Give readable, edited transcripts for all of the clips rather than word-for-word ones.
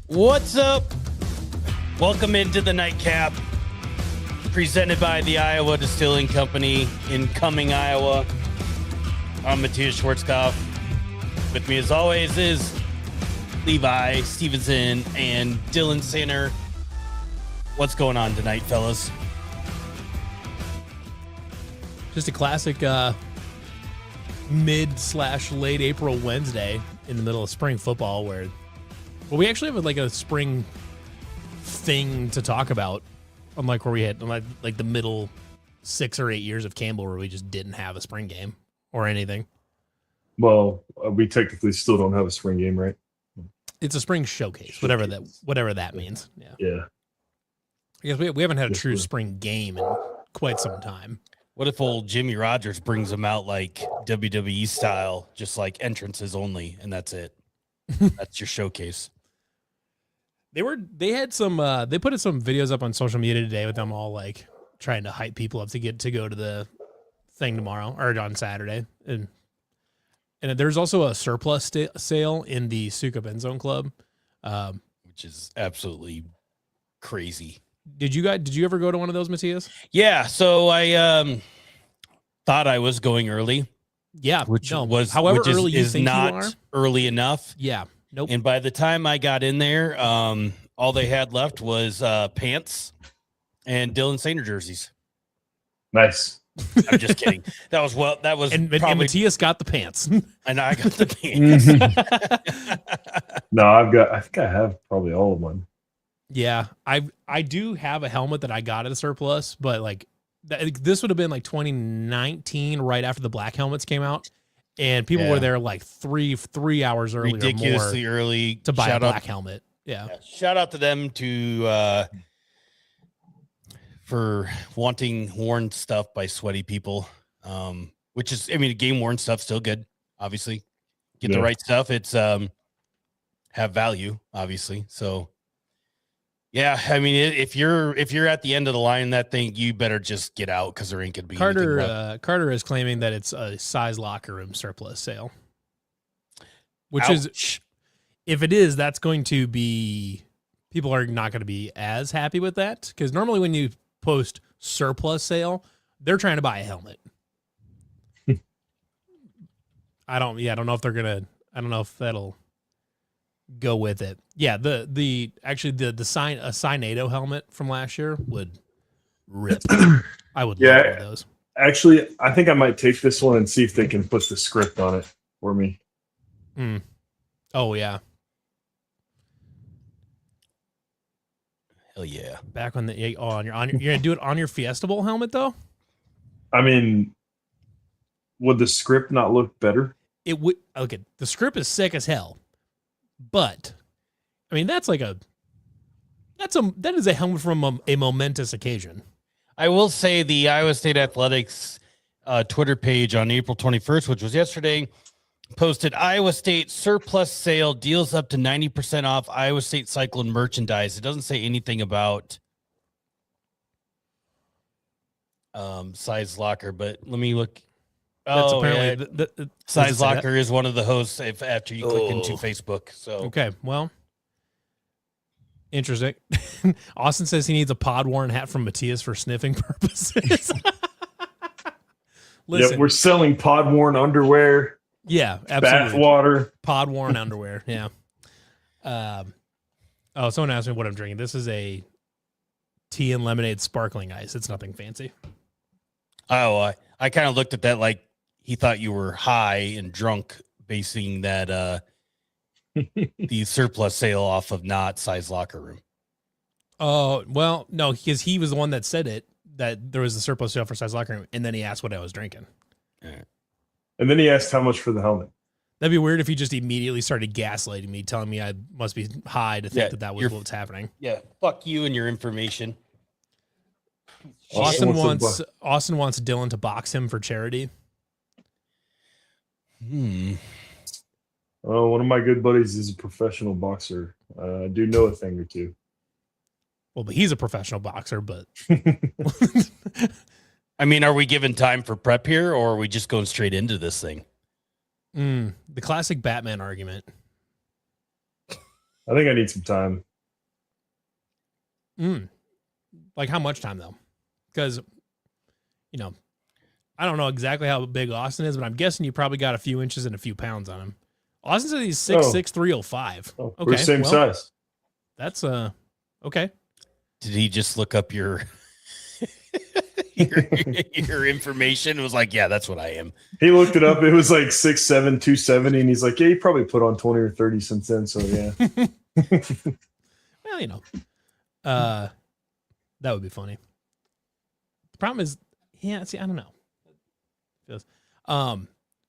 What's up? Welcome into the Nightcap, presented by the Iowa Distilling Company in Cumming, Iowa. I'm Matthias Schwarzkopf. With me, as always, is Levi Stevenson and Dylan Sander. What's going on tonight, fellas? Just a classic mid/late April Wednesday in the middle of spring football where we actually have like a spring thing to talk about, unlike where we had like the middle 6 or 8 years of Campbell where we just didn't have a spring game or anything. Well, we technically still don't have a spring game, right? It's a spring showcase, whatever that means. Yeah. Yeah. I guess we haven't had a Yes, true sir. spring game in quite some time. What if old Jimmy Rogers brings them out like WWE style, just like entrances only, and that's it? That's your showcase. They put some videos up on social media today with them all like trying to hype people up to go to the thing tomorrow or on Saturday. And there's also a surplus sale in the Sukup End Zone Club. Which is absolutely crazy. Did you ever go to one of those, Matthias? Yeah, so I thought I was going early, which however early you is think not you are. early enough. Yeah. Nope. And by the time I got in there, all they had left was pants and Dylan Sander jerseys. Nice. I'm just kidding. And probably, Matthias got the pants. and I got the pants. No, I think I have probably all of mine. Yeah, I do have a helmet that I got at a surplus, but like this would have been like 2019, right after the black helmets came out, and people were there like three hours early, Ridiculously or more early to buy a Shout black out, helmet. Yeah, shout out to them for wanting worn stuff by sweaty people. Which is, I mean, game worn stuff still good. Obviously, get the right stuff. It's have value, obviously. So. Yeah, I mean, if you're at the end of the line, that thing, you better just get out because there ain't gonna be Carter is claiming that it's a size locker room surplus sale, which Ouch. is, if it is, that's going to be, people are not going to be as happy with that, because normally when you post surplus sale, they're trying to buy a helmet. I don't know if that'll go with it. Yeah, the Signado helmet from last year would rip. I would love one of those. Actually, I think I might take this one and see if they can put the script on it for me. Oh yeah. Hell yeah. Back when you're gonna do it on your Fiesta Bowl helmet though? I mean, would the script not look better? It would. Okay, the script is sick as hell. But I mean, that is a helmet from a momentous occasion. I will say the Iowa State Athletics Twitter page on April 21st, which was yesterday, posted Iowa State surplus sale, deals up to 90% off Iowa State Cyclone merchandise. It doesn't say anything about Size Locker, but let me look. That's apparently Size Locker is one of the hosts after you click into Facebook. So okay, well, interesting. Austin says he needs a pod worn hat from Matthias for sniffing purposes. Listen, Yeah, we're selling pod worn underwear. Yeah, absolutely. Bath water. Pod worn underwear. Yeah. Someone asked me what I'm drinking. This is a tea and lemonade sparkling ice. It's nothing fancy. Oh, I kind of looked at that like he thought you were high and drunk, basing that the surplus sale off of not Size Locker Room. Oh, well, no, because he was the one that said it, that there was a surplus sale for Size Locker Room, and then he asked what I was drinking. Right. And then he asked how much for the helmet. That'd be weird if he just immediately started gaslighting me, telling me I must be high to think that was what's happening. Yeah, fuck you and your information. Austin wants Dylan to box him for charity. Oh, one of my good buddies is a professional boxer. I do know a thing or two. Well, but he's a professional boxer, but I mean, are we giving time for prep here, or are we just going straight into this thing? The classic Batman argument. I think I need some time. Like how much time though? Because, you know, I don't know exactly how big Austin is, but I'm guessing you probably got a few inches and a few pounds on him. Austin says he's 6'6", 305. Oh, Okay, we're same size. That's okay. Did he just look up your your information? It was like, yeah, that's what I am. He looked it up. It was like 6'7", 270, and he's like, yeah, he probably put on 20 or 30 since then. So yeah. Well, you know, that would be funny. The problem is, yeah, see, I don't know.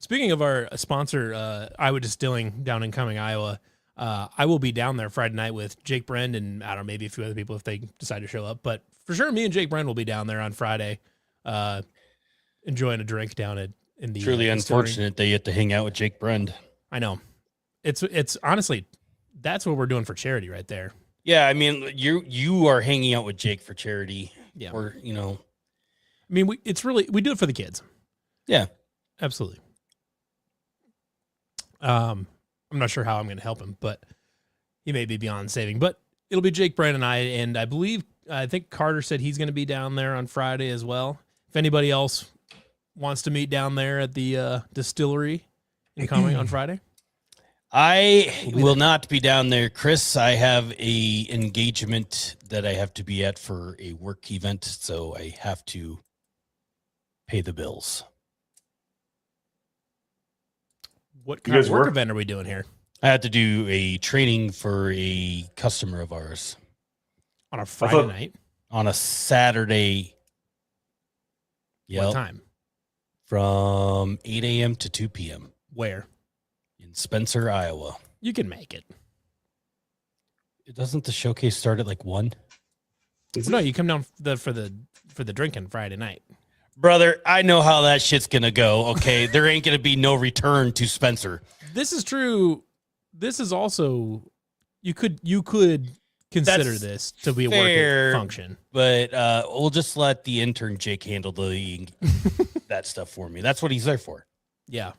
Speaking of our sponsor, Iowa Distilling down in Cumming, Iowa, I will be down there Friday night with Jake Brend and I don't know, maybe a few other people if they decide to show up. But for sure, me and Jake Brend will be down there on Friday, enjoying a drink down in the. Truly distillery. unfortunate that you have to hang out with Jake Brend. I know. It's honestly, that's what we're doing for charity right there. Yeah, I mean, you are hanging out with Jake for charity. Yeah. Or, you know. I mean, we do it for the kids. Yeah. Absolutely. I'm not sure how I'm going to help him, but he may be beyond saving. But it'll be Jake, Brand, and I think Carter said he's going to be down there on Friday as well. If anybody else wants to meet down there at the distillery in Cumming on Friday, I will not be down there, Chris. I have a engagement that I have to be at for a work event, so I have to pay the bills. What kind of work event are we doing here? I had to do a training for a customer of ours On a Friday night? on a Saturday. What Yep, time? from 8 a.m. to 2 p.m. Where? in Spencer, Iowa. You can make it. Doesn't the showcase start at like 1? No, you come down for the drinking Friday night. Brother, I know how that shit's gonna go. Okay, there ain't gonna be no return to Spencer. This is true. This is also you could consider That's this to be a fair. working function. But we'll just let the intern Jake handle that stuff for me. That's what he's there for. Yeah.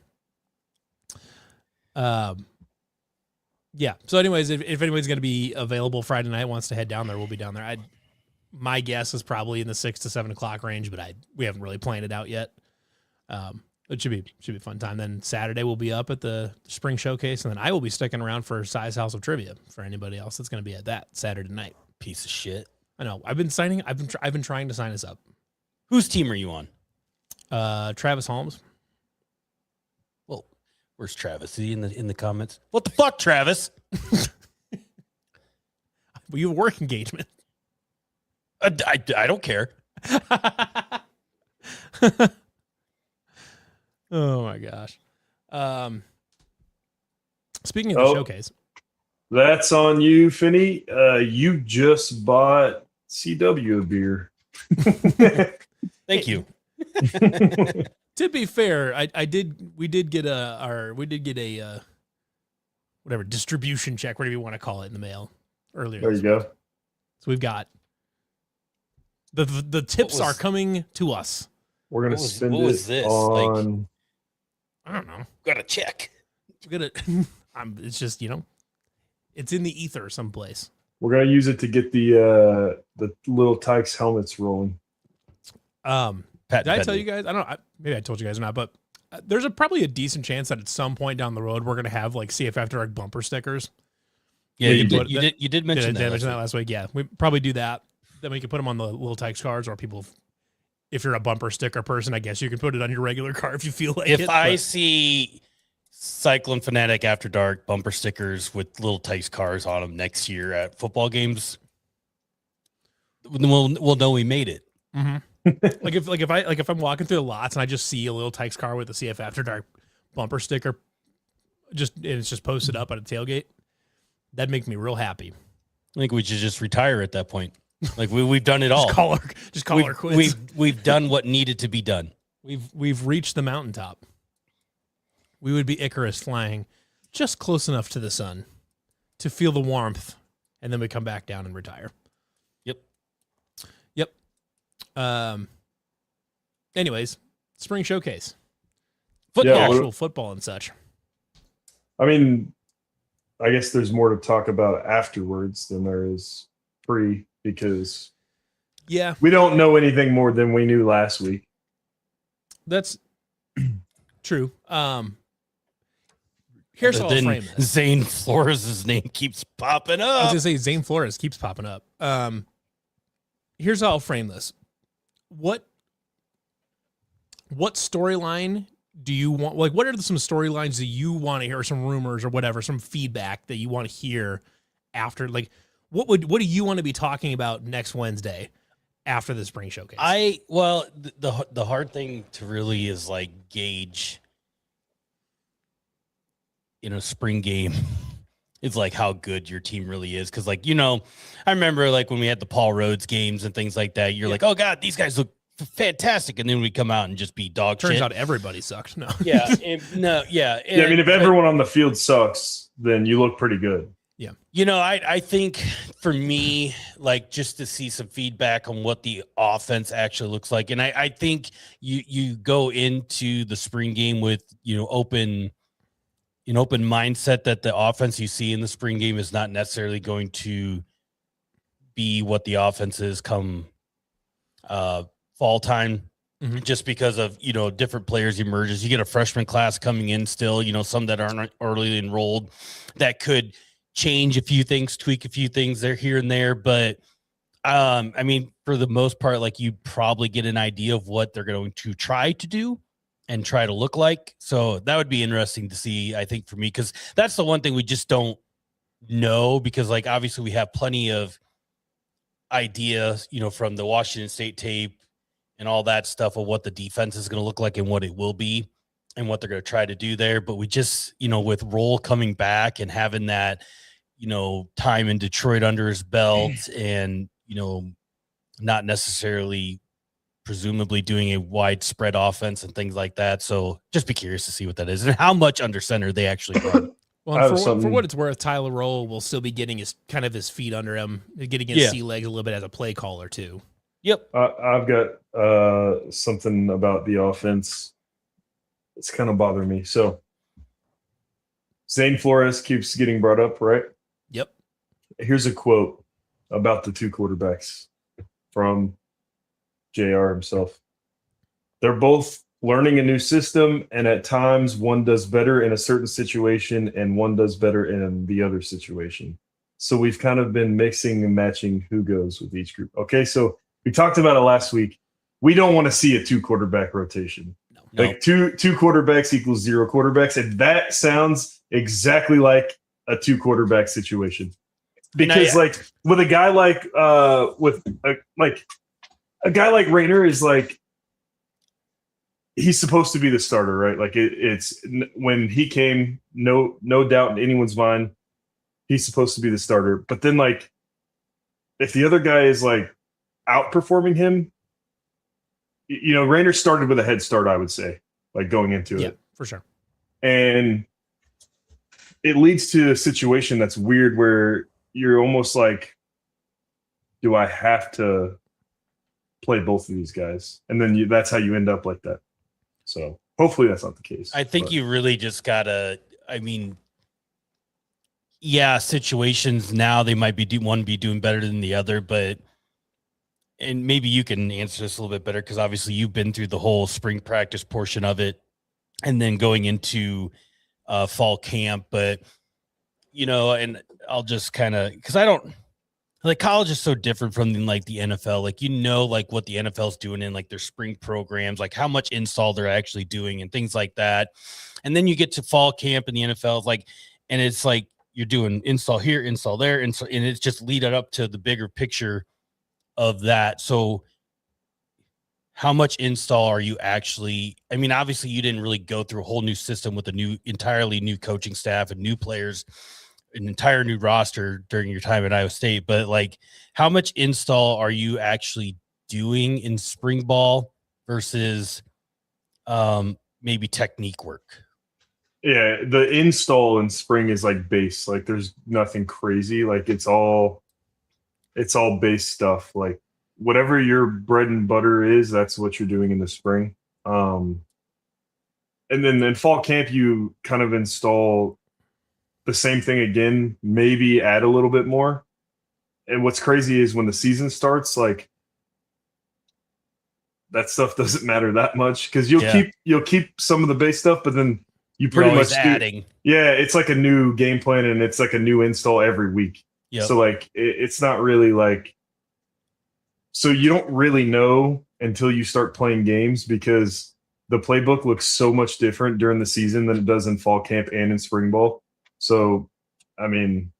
Yeah. So, anyways, if anybody's going to be available Friday night, wants to head down there, we'll be down there. My guess is probably in the 6 to 7 o'clock range, but we haven't really planned it out yet. It should be a fun time. Then Saturday we'll be up at the spring showcase, and then I will be sticking around for Size House of Trivia for anybody else that's going to be at that Saturday night. Piece of shit. I know. I've been trying to sign us up. Whose team are you on? Travis Holmes. Well, where's Travis? Is he in the comments? What the fuck, Travis? Well, you have a work engagement. I don't care. Oh my gosh. Speaking of the showcase. That's on you, Finney. You just bought CW a beer. Thank you. To be fair, we did get a whatever distribution check, whatever you want to call it, in the mail earlier. There you go. So we've got the tips are coming to us. We're gonna spend what was it this? on. I don't know. Got a check. We're gonna. It's just it's in the ether someplace. We're gonna use it to get the little Tykes helmets rolling. Did I tell you guys? I don't know. Maybe I told you guys or not, but there's probably a decent chance that at some point down the road we're gonna have like CFF Direct bumper stickers. Yeah, you did mention Did I that. mention that last week? Yeah, we probably do that. Then we can put them on the little Tykes cars, or people. If you're a bumper sticker person, I guess you can put it on your regular car if you feel like it. If I see Cyclone Fanatic After Dark bumper stickers with little Tykes cars on them next year at football games, we'll know we made it. Mm-hmm. if I'm walking through the lots and I just see a little Tykes car with a CF After Dark bumper sticker, it's just posted up at a tailgate, that'd make me real happy. I think we should just retire at that point. Like we've done it all. Just call her quits. We've done what needed to be done. We've reached the mountaintop. We would be Icarus flying just close enough to the sun to feel the warmth, and then we come back down and retire. Yep. Anyways, spring showcase. Actual football and such. I mean, I guess there's more to talk about afterwards than there is pre, because Yeah, we don't know anything more than we knew last week. that's true. Here's how I'll Then frame this. Zane Flores' name keeps popping I was up. gonna say Zane Flores keeps popping up. Here's how I'll frame this. What storyline do you want? Like, what are some storylines that you want to hear, or some rumors or whatever, some feedback that you want to hear after? Like, what do you want to be talking about next Wednesday after the spring showcase? The hard thing to really is like gauge in a spring game is like how good your team really is. Cause like, I remember like when we had the Paul Rhodes games and things like that, you're like, oh God, these guys look fantastic. And then we come out and just be dog shit. Turns out everybody sucked. No. Yeah. I mean, if everyone on the field sucks, then you look pretty good. Yeah. I think for me, like just to see some feedback on what the offense actually looks like. And I think you go into the spring game with, open mindset that the offense you see in the spring game is not necessarily going to be what the offense is come fall time, just because of, different players emerges. You get a freshman class coming in still, some that aren't early enrolled that could change a few things, tweak a few things there, here and there. But I mean, for the most part, like you probably get an idea of what they're going to try to do and try to look like. So that would be interesting to see, I think, for me, because that's the one thing we just don't know, because like obviously we have plenty of ideas, from the Washington State tape and all that stuff of what the defense is going to look like and what it will be and what they're going to try to do there. But we just, with Roll coming back and having that, time in Detroit under his belt and, not necessarily presumably doing a widespread offense and things like that. So just be curious to see what that is and how much under center they actually run. Well, for what it's worth, Tyler Roll will still be getting his feet under him, getting his sea legs a little bit as a play caller too. Yep. I've got something about the offense. It's kind of bothering me. So Zane Flores keeps getting brought up, right? Yep. Here's a quote about the two quarterbacks from JR himself. They're both learning a new system, and at times one does better in a certain situation and one does better in the other situation. So we've kind of been mixing and matching who goes with each group. Okay, so we talked about it last week. We don't want to see a 2 quarterback rotation. No. Like two quarterbacks equals 0 quarterbacks, and that sounds exactly like a 2 quarterback situation. Because like with a guy like a guy like Rayner is like, he's supposed to be the starter, right? Like it's when he came, no doubt in anyone's mind, he's supposed to be the starter. But then like, if the other guy is like outperforming him, Rayner started with a head start, I would say, like going into it. Yeah, for sure. And it leads to a situation that's weird where you're almost like, do I have to play both of these guys? And then that's how you end up like that. So hopefully that's not the case. I think you really just gotta, situations now they might be doing better than the other, but and maybe you can answer this a little bit better because obviously you've been through the whole spring practice portion of it and then going into fall camp. But, and I'll just kind of, because I don't, like college is so different from like the NFL. Like, like what the NFL is doing in like their spring programs, like how much install they're actually doing and things like that. And then you get to fall camp in the NFL, like, and it's like you're doing install here, install there, and it's just leading up to the bigger picture of that. So how much install are you actually, obviously you didn't really go through a whole new system with entirely new coaching staff and new players, an entire new roster during your time at Iowa State, but like how much install are you actually doing in spring ball versus maybe technique work? Yeah, the install in spring is like base. Like there's nothing crazy. Like it's all base stuff. Like whatever your bread and butter is, that's what you're doing in the spring. And then in fall camp, you kind of install the same thing again, maybe add a little bit more. And what's crazy is when the season starts, like that stuff doesn't matter that much because you'll keep some of the base stuff, but then you pretty much adding. Yeah, it's like a new game plan and it's like a new install every week. Yep. So like it's not really like, so you don't really know until you start playing games because the playbook looks so much different during the season than it does in fall camp and in spring ball. So, I mean,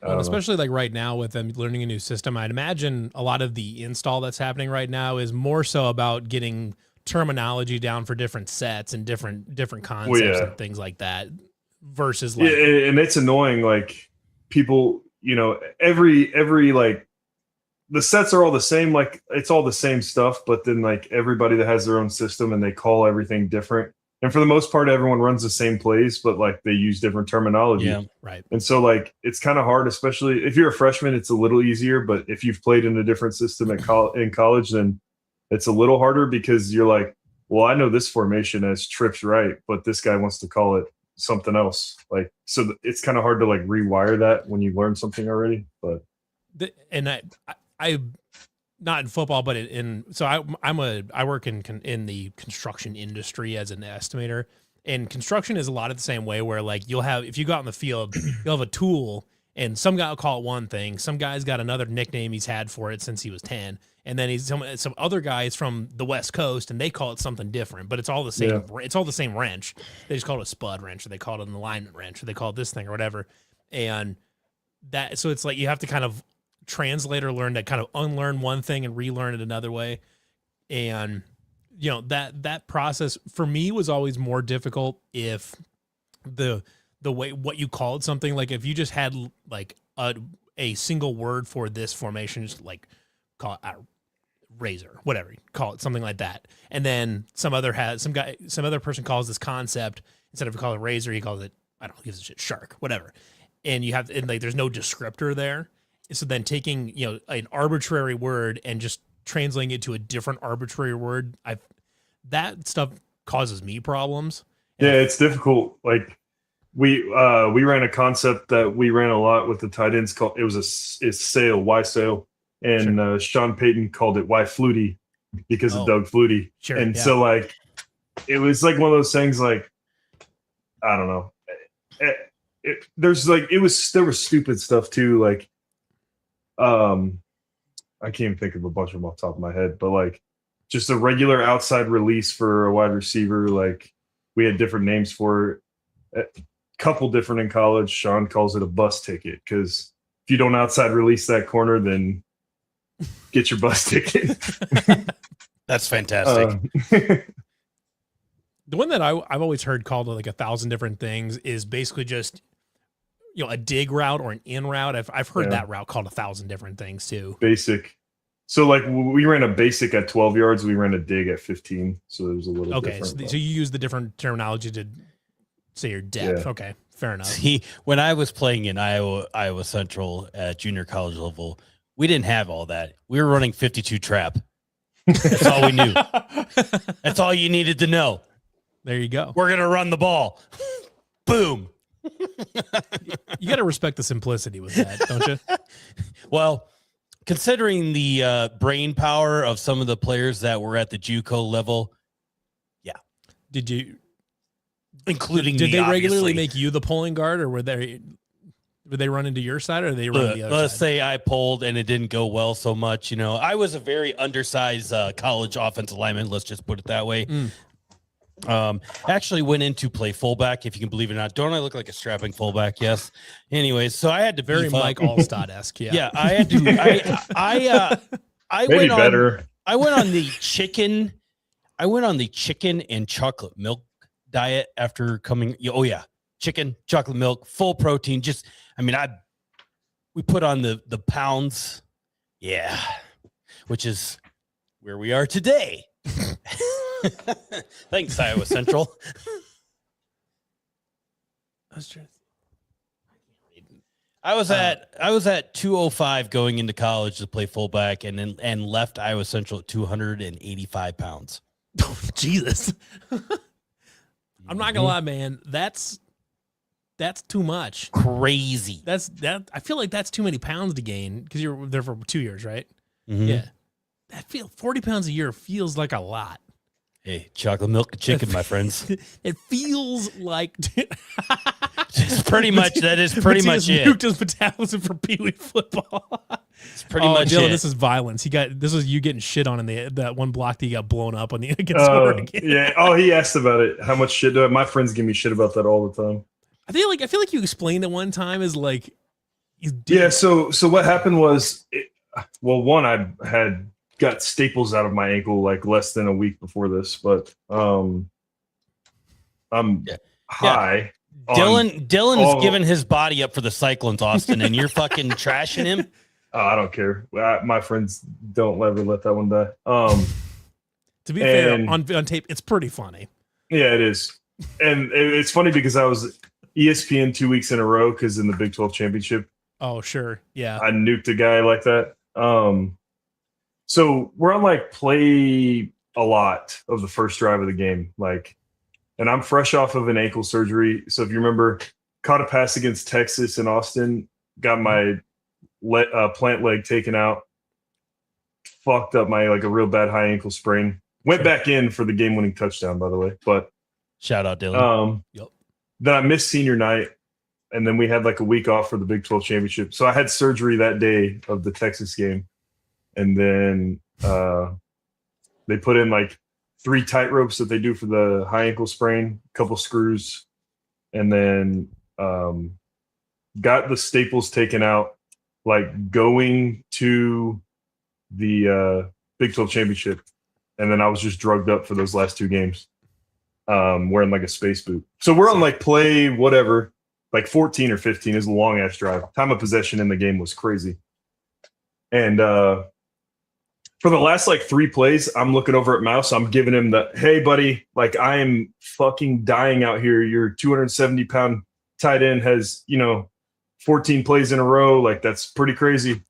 well, especially like right now with them learning a new system, I'd imagine a lot of the install that's happening right now is more so about getting terminology down for different sets and different concepts and things like that versus like, and it's annoying. Like people, every like the sets are all the same. Like it's all the same stuff, but then like everybody that has their own system and they call everything different. And for the most part, everyone runs the same plays, but like they use different terminology. Yeah, right. And so like it's kind of hard, especially if you're a freshman, it's a little easier. But if you've played in a different system in college, then it's a little harder because you're like, well, I know this formation as trips right, but this guy wants to call it something else. Like, so it's kind of hard to like rewire that when you learn something already. But I not in football, but I work in the construction industry as an estimator, and construction is a lot of the same way where like if you go out in the field, you'll have a tool and some guy will call it one thing. Some guy's got another nickname he's had for it since he was 10. And then some other guys from the West Coast and they call it something different, but it's all the same. Yeah. It's all the same wrench. They just call it a spud wrench or they call it an alignment wrench or they call it this thing or whatever. And so it's like, you have to kind of translate or learn to kind of unlearn one thing and relearn it another way. And that process for me was always more difficult if the way what you called something, like if you just had like a single word for this formation, just like call it razor, whatever, call it something like that. And then some other person calls this concept, instead of calling it razor, he calls it, I don't know, gives a shit, shark, whatever. And there's no descriptor there. So then taking, an arbitrary word and just translating it to a different arbitrary word, that stuff causes me problems. Yeah, it's difficult. Like we ran a concept that we ran a lot with the tight ends called, it's sail, Y sail. And sure. Sean Payton called it Y Flutie because of Doug Flutie. Sure, and so like, it was like one of those things like, I don't know. There was stupid stuff too. Like, I can't even think of a bunch of them off the top of my head, but like just a regular outside release for a wide receiver. Like we had different names for it, a couple different in college. Sean calls it a bus ticket because if you don't outside release that corner, then get your bus ticket. That's fantastic. The one that I've always heard called like 1,000 different things is basically just a dig route or an in route. I've heard that route called 1,000 different things too. Basic. So like we ran a basic at 12 yards. We ran a dig at 15. So it was a little different. So you use the different terminology to say your depth. Yeah. Okay, fair enough. See, when I was playing in Iowa Central at junior college level, we didn't have all that. We were running 52 trap. That's all we knew. That's all you needed to know. There you go. We're going to run the ball. Boom. You got to respect the simplicity with that, don't you? Well, considering the brain power of some of the players that were at the JUCO level, yeah. Did you, including did me, they regularly make you the pulling guard, or would they run into your side, or they run the other let's side? say I pulled and it didn't go well so much. I was a very undersized college offensive lineman. Let's just put it that way. Actually went in to play fullback, if you can believe it or not. Don't I look like a strapping fullback? Yes. Anyways, so I had to very Mike Allstott-esque. Yeah. Yeah, I had to. I maybe went better. I went on the chicken. I went on the chicken and chocolate milk diet after coming. Oh yeah, chicken, chocolate milk, full protein. We put on the pounds. Yeah, which is where we are today. Thanks, Iowa Central. I was at 205 going into college to play fullback, and left Iowa Central at 285 pounds. Oh, Jesus. I'm not gonna lie, man. That's That's too much. Crazy. That. I feel like that's too many pounds to gain because you're there for 2 years, right? Mhm. Yeah. 40 pounds a year feels like a lot. Hey, chocolate milk and chicken, my friends. It feels like It's pretty much that is pretty much it. Nuked his metabolism for Pee Wee football. It's pretty much Dylan, it. this is violence. This was you getting shit on in that one block that you got blown up on the against Oregon. Yeah. Oh, he asked about it. How much shit do I? My friends give me shit about that all the time. I feel like you explained it one time as like you did. Yeah. So what happened was, one, I had got staples out of my ankle like less than a week before this, but I'm high. Dylan's giving his body up for the Cyclones, Austin, and you're fucking trashing him. I don't care. My friends don't ever let that one die. To be fair, on tape, it's pretty funny. Yeah, it is. And it's funny because I was ESPN 2 weeks in a row because in the Big 12 championship. Oh, sure. Yeah. I nuked a guy like that. So we're on like play a lot of the first drive of the game. And I'm fresh off of an ankle surgery. So if you remember, caught a pass against Texas in Austin, got my plant leg taken out, fucked up my a real bad high ankle sprain. Went back in for the game-winning touchdown, by the way. But shout out Dylan. Yep. Then I missed senior night, and then we had a week off for the Big 12 championship. So I had surgery that day of the Texas game, and then they put in 3 tight ropes that they do for the high ankle sprain, a couple screws, and then got the staples taken out. Going to the Big 12 championship, and then I was just drugged up for those last 2 games, wearing a space boot. So we're on play whatever, 14 or 15 is a long ass drive. Time of possession in the game was crazy, and for the last 3 plays, I'm looking over at Mouse. I'm giving him the, hey buddy, I am fucking dying out here. Your 270-pound tight end has 14 plays in a row. That's pretty crazy.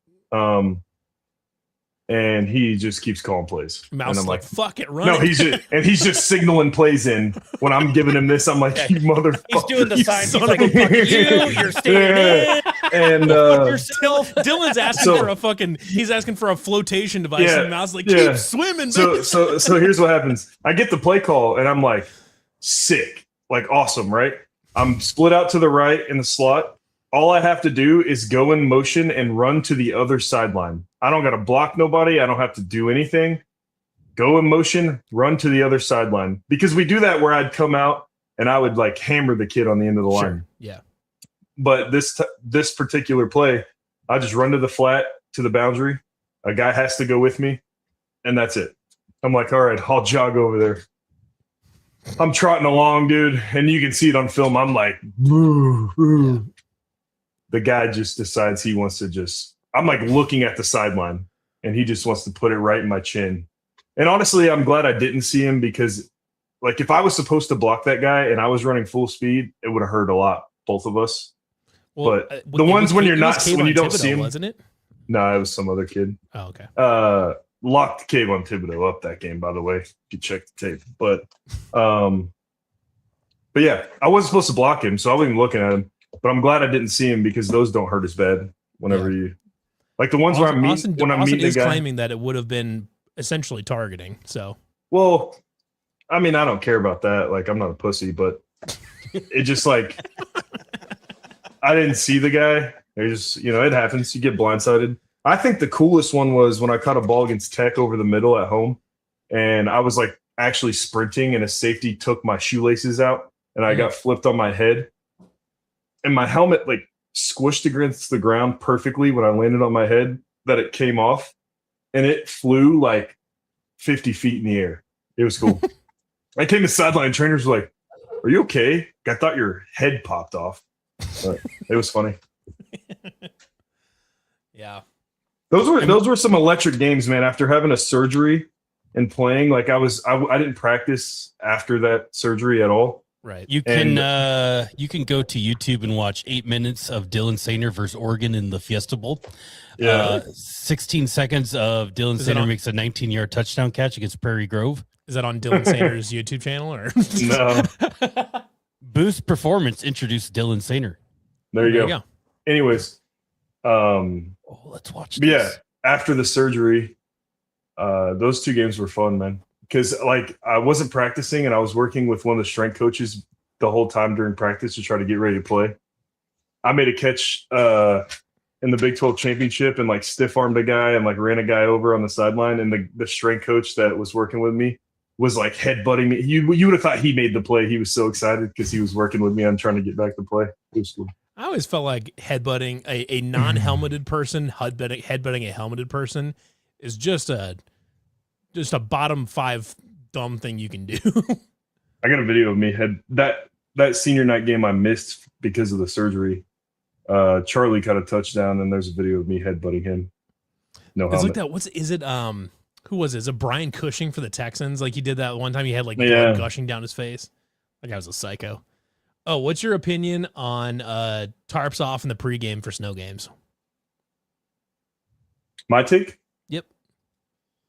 And he just keeps calling plays. Mouse and I'm fuck it, run. No, he's just signaling plays in. When I'm giving him this, I'm like, you motherfucker. He's doing the sign. He's son like, of a fuck you, you're staying in. And Fuck yourself. Dylan's asking for he's asking for a flotation device, and Mouse keep swimming. So here's what happens. I get the play call, and I'm sick, awesome, right? I'm split out to the right in the slot. All I have to do is go in motion and run to the other sideline. I don't got to block nobody. I don't have to do anything. Go in motion, run to the other sideline. Because we do that where I'd come out and I would hammer the kid on the end of the line. Yeah. But this particular play, I just run to the flat, to the boundary. A guy has to go with me, and that's it. I'm all right, I'll jog over there. I'm trotting along, dude, and you can see it on film. I'm boo, boo. Yeah. The guy just decides he wants to I'm looking at the sideline, and he just wants to put it right in my chin. And honestly, I'm glad I didn't see him because, if I was supposed to block that guy and I was running full speed, it would have hurt a lot, both of us. Well, but the ones when you're not, when you don't see him, wasn't it? No, it was some other kid. Oh, okay. Locked Kayvon Thibodeau up that game, by the way. You check the tape, but yeah, I wasn't supposed to block him, so I wasn't even looking at him. But I'm glad I didn't see him because those don't hurt as bad whenever you the ones where I'm meeting is the guy. Claiming that it would have been essentially targeting. So, well, I mean, I don't care about that. I'm not a pussy, but it just I didn't see the guy. It just it happens. You get blindsided. I think the coolest one was when I caught a ball against Tech over the middle at home, and I was actually sprinting, and a safety took my shoelaces out, and I got flipped on my head. And my helmet squished against the ground perfectly when I landed on my head that it came off, and it flew 50 feet in the air. It was cool. I came to sideline trainers were like, "Are you okay? I thought your head popped off." But it was funny. Yeah, those were some electric games, man. After having a surgery and playing, I didn't practice after that surgery at all. Right. You can go to YouTube and watch 8 minutes of Dylan Sainer versus Oregon in the Fiesta Bowl. Yeah. 16 seconds of Dylan Sainer makes a 19-yard touchdown catch against Prairie Grove. Is that on Dylan Sainer's YouTube channel or No? Boost Performance introduced Dylan Sainer. There you go. Anyways, let's watch this. Yeah, after the surgery, those 2 games were fun, man. Because like I wasn't practicing and I was working with one of the strength coaches the whole time during practice to try to get ready to play. I made a catch in the Big 12 championship and like stiff armed a guy and like ran a guy over on the sideline. And the strength coach that was working with me was like headbutting me. You would have thought he made the play. He was so excited because he was working with me on trying to get back to play. It was cool. I always felt like headbutting a non-helmeted person, headbutting a helmeted person is just a bottom 5 dumb thing you can do. I got a video of me that senior night game I missed because of the surgery. Charlie caught a touchdown, and there's a video of me headbutting him. No helmet. Who was it? Is it Brian Cushing for the Texans? Like he did that one time. He had like blood gushing down his face. That guy was a psycho. Oh, what's your opinion on tarps off in the pregame for snow games? My take? Yep.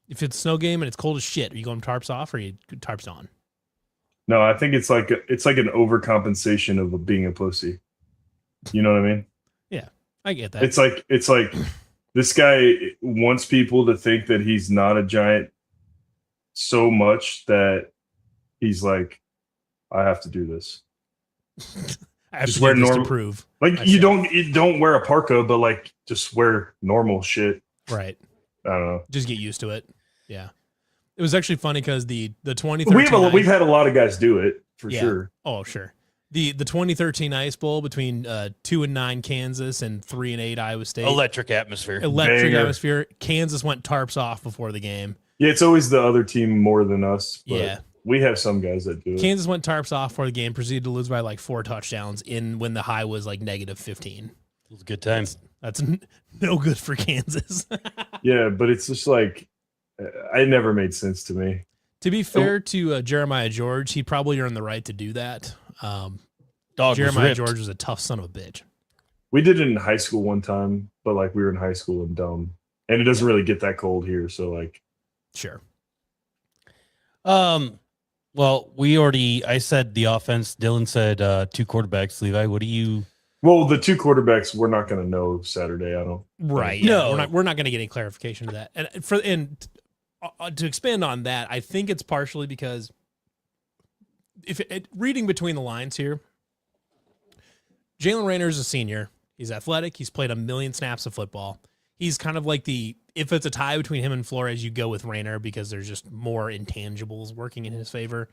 If it's snow game and it's cold as shit, are you going tarps off or are you tarps on? No, I think it's like an overcompensation of being a pussy. You know what I mean? Yeah, I get that. It's like this guy wants people to think that he's not a giant so much that he's like, I have to do this. I have just to wear normal to prove. Like myself. You don't wear a parka, but like just wear normal shit. Right. I don't know. Just get used to it. Yeah. It was actually funny because the 2013 we've had a lot of guys do it for sure. Oh, sure. The 2013 Ice Bowl between 2-9 Kansas and 3-8 Iowa State. Electric atmosphere. Atmosphere. Kansas went tarps off before the game. Yeah, it's always the other team more than us. But yeah. We have some guys that do it. Kansas went tarps off for the game, proceeded to lose by like 4 touchdowns when the high was like -15. It was a good time. That's no good for Kansas. Yeah, but it's just like, it never made sense to me. To be fair to Jeremiah George, he probably earned the right to do that. Jeremiah George was a tough son of a bitch. We did it in high school one time, but like we were in high school and dumb. And it doesn't really get that cold here, so like. Sure. Well, I said the offense. Dylan said 2 quarterbacks. Levi, what do you? Well, the 2 quarterbacks, we're not going to know Saturday. I don't. Right. No, we're not going to get any clarification to that. And to expand on that, I think it's partially because reading between the lines here, Jalen Raynor is a senior. He's athletic. He's played 1 million snaps of football. He's kind of like if it's a tie between him and Flores, you go with Raynor because there's just more intangibles working in his favor.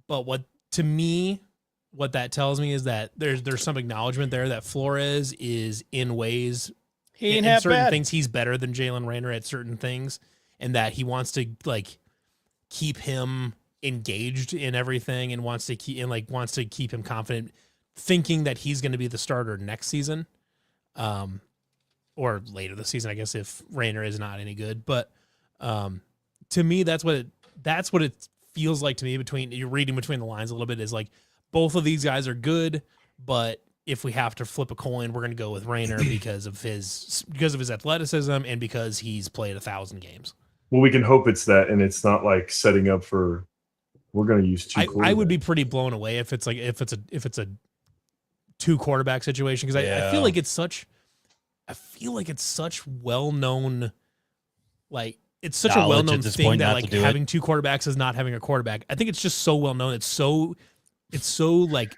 But what that tells me is that there's some acknowledgement there that Flores is in ways in certain things he's better than Jalen Raynor at certain things, and that he wants to like keep him engaged in everything and wants to keep him confident, thinking that he's going to be the starter next season. Or later this season, I guess, if Raynor is not any good. But to me, that's what it feels like to me. You're reading between the lines a little bit, is like both of these guys are good, but if we have to flip a coin, we're going to go with Raynor because of his athleticism and because he's played 1,000 games. Well, we can hope it's that, and it's not like setting up for we're going to use 2 quarterbacks. I would be pretty blown away if it's a 2 quarterback situation, because I feel like it's such well-known, like it's such a well-known thing that like having 2 quarterbacks is not having a quarterback. I think it's just so well-known. It's so like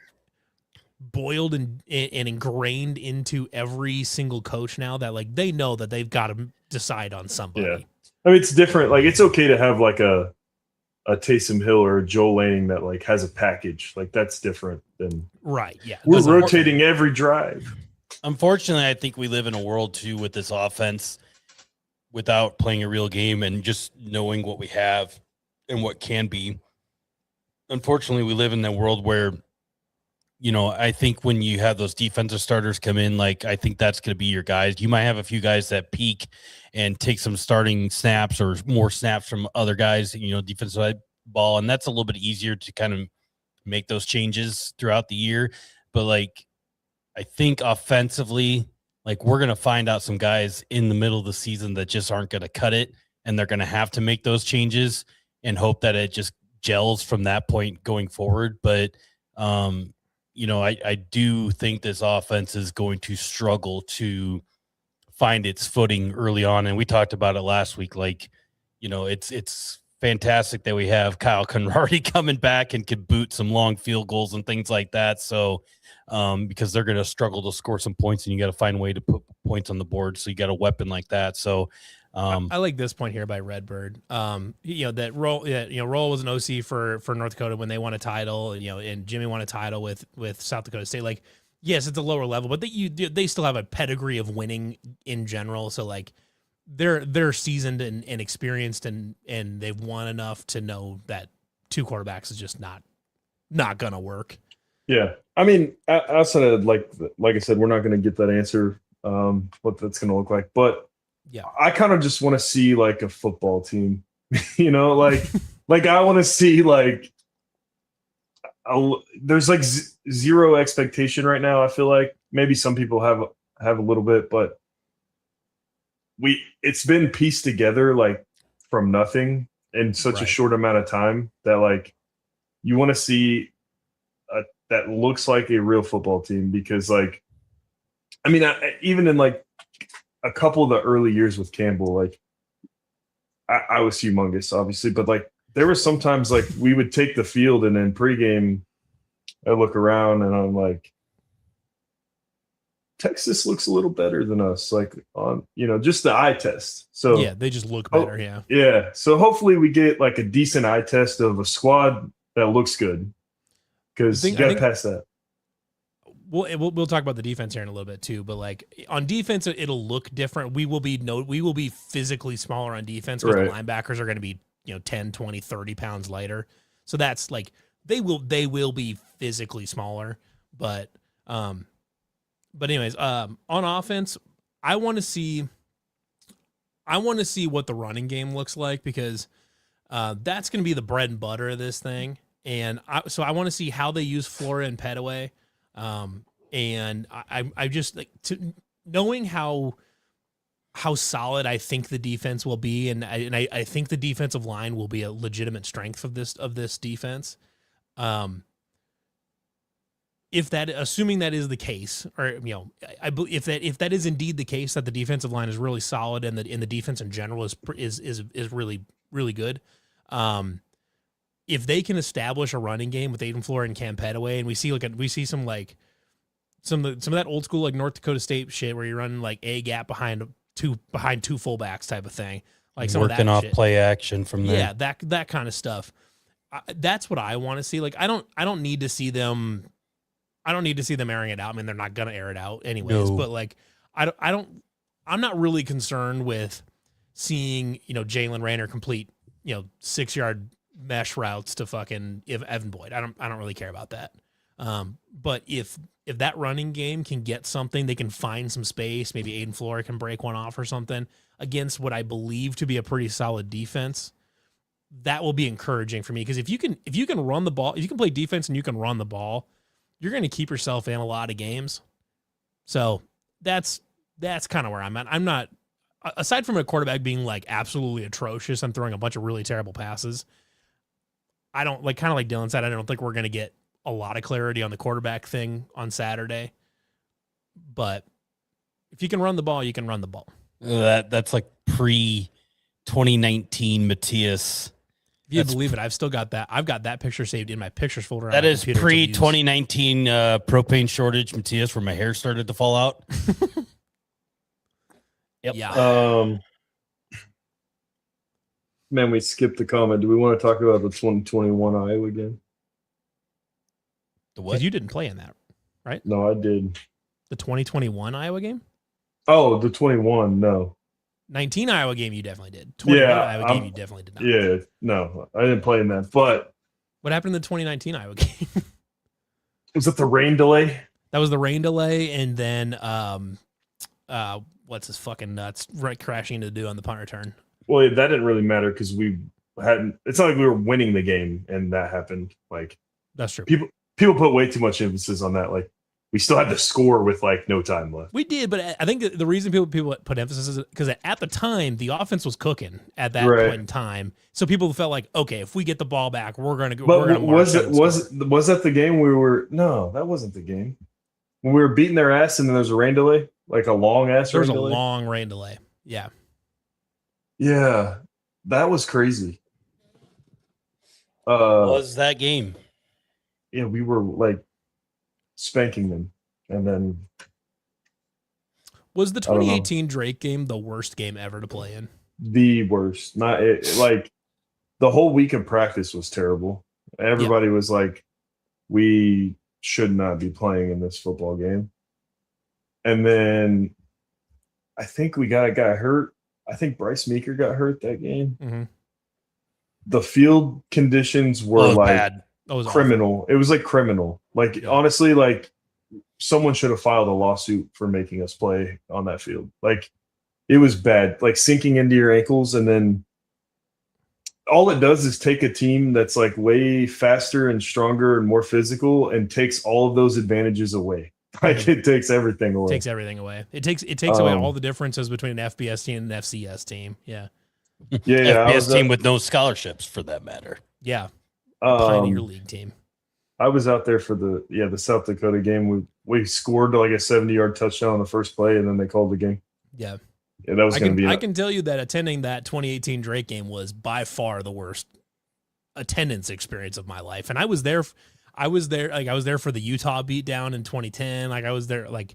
boiled and ingrained into every single coach now that like they know that they've got to decide on somebody. Yeah. I mean, it's different. Like it's okay to have like a Taysom Hill or a Joel Lanning that like has a package. Like that's different than right. Yeah. We're rotating every drive. Unfortunately, I think we live in a world too with this offense without playing a real game and just knowing what we have and what can be. Unfortunately, we live in a world where, I think when you have those defensive starters come in, like I think that's going to be your guys. You might have a few guys that peak and take some starting snaps or more snaps from other guys, defensive side ball. And that's a little bit easier to kind of make those changes throughout the year. But like, I think offensively, like we're going to find out some guys in the middle of the season that just aren't going to cut it. And they're going to have to make those changes and hope that it just gels from that point going forward. But I do think this offense is going to struggle to find its footing early on. And we talked about it last week. Like, it's fantastic that we have Kyle Conradi coming back and could boot some long field goals and things like that. So, because they're going to struggle to score some points, and you got to find a way to put points on the board. So you got a weapon like that. So, I like this point here by Redbird. That Roll was an OC for North Dakota when they won a title, and Jimmy won a title with South Dakota State. Like, yes, it's a lower level, but they still have a pedigree of winning in general. So like, they're seasoned and experienced, and they've won enough to know that two quarterbacks is just not gonna work. Yeah, I mean, outside of like I said, we're not going to get that answer, what that's going to look like, but. Yeah, I kind of just want to see like a football team, like I want to see like there's like zero expectation right now. I feel like maybe some people have a little bit, but it's been pieced together like from nothing in such a short amount of time that like you want to see that looks like a real football team, because like, I mean, even in like a couple of the early years with Campbell, like I was humongous, obviously, but like there were sometimes like we would take the field and then pregame I look around and I'm like, Texas looks a little better than us, like on, just the eye test. So yeah, they just look better. Yeah. So hopefully we get like a decent eye test of a squad that looks good, because you got to pass that. We'll talk about the defense here in a little bit too, but like on defense, it'll look different. We will be physically smaller on defense because the linebackers are going to be 10, 20, 30 pounds lighter. So that's like they will be physically smaller, but anyways, on offense, I want to see what the running game looks like, because that's going to be the bread and butter of this thing, and I want to see how they use Flora and Petaway. And I just like knowing how solid I think the defense will be, and I think the defensive line will be a legitimate strength of this defense. Assuming that is the case, or if that is indeed the case, that the defensive line is really solid and the defense in general is really really good. If they can establish a running game with Aiden Flora and Cam Petaway, and we see some of that old school like North Dakota State shit where you're running like a gap behind two fullbacks type of thing, like some working of that off shit. Play action from there. Yeah, that kind of stuff. That's what I want to see. Like I don't need to see them. I don't need to see them airing it out. I mean, they're not gonna air it out anyways. No. But like I'm not really concerned with seeing Jalen Raynor complete 6-yard mesh routes to fucking Evan Boyd. I don't really care about that. But if that running game can get something, they can find some space. Maybe Aiden Flora can break one off or something against what I believe to be a pretty solid defense. That will be encouraging for me, because if you can run the ball, if you can play defense and you can run the ball, you're going to keep yourself in a lot of games. So that's kind of where I'm at. I'm not, aside from a quarterback being like absolutely atrocious and throwing a bunch of really terrible passes, I don't like, kind of like Dylan said, I don't think we're going to get a lot of clarity on the quarterback thing on Saturday. But if you can run the ball, you can run the ball. That's like pre-2019 Matthias. If you believe it, I've still got that. I've got that picture saved in my pictures folder. That is pre-2019 propane shortage Matthias, where my hair started to fall out. Yep. Yeah. Man, we skipped the comment. Do we want to talk about the 2021 Iowa game? The what? Because you didn't play in that, right? No, I did. The 2021 Iowa game? Oh, the 21. No. 19 Iowa game you definitely did. 21 Iowa game you definitely did not. Yeah, no, I didn't play in that. But what happened in the 2019 Iowa game? Was it the rain delay? That was the rain delay, and then what's his fucking nuts crashing into the dude on the punt return. Well, that didn't really matter because we hadn't. It's not like we were winning the game and that happened. Like, that's true. People put way too much emphasis on that. Like, we still had to score with like no time left. We did, but I think the reason people put emphasis is because at the time the offense was cooking at that Right. point in time, so people felt like, okay, if we get the ball back, we're gonna go. But We're gonna march was out it and was score. was that the game we were? No, that wasn't the game. When we were beating their ass and then there's a rain delay, like a long ass There rain was a delay. long rain delay. Yeah, Yeah, that was crazy. Was that game? Yeah, we were like spanking them, and then was the don't know. 2018 Drake game the worst game ever to play in? the worst. Not it, like the whole week of practice was terrible. Everybody was like, "We should not be playing in this football game." And then I think we got hurt. I think Bryce Meeker got hurt that game. Mm-hmm. The field conditions were like bad. That was criminal. It was like criminal. Like Yeah. honestly, like someone should have filed a lawsuit for making us play on that field. Like it was bad. Like sinking into your ankles, and then all it does is take a team that's like way faster and stronger and more physical and takes all of those advantages away. Like it takes everything away. Takes everything away. It takes away all the differences between an FBS team and an FCS team. Yeah, Yeah, I FBS was, team with no scholarships for that matter. yeah. Pioneer um, League team. I was out there for the South Dakota game. We scored like a 70-yard touchdown on the first play, and then they called the game. Yeah. Yeah, that was going to be. I can tell you that attending that 2018 Drake game was by far the worst attendance experience of my life. And I was there for the Utah beatdown in 2010. Like I was there, like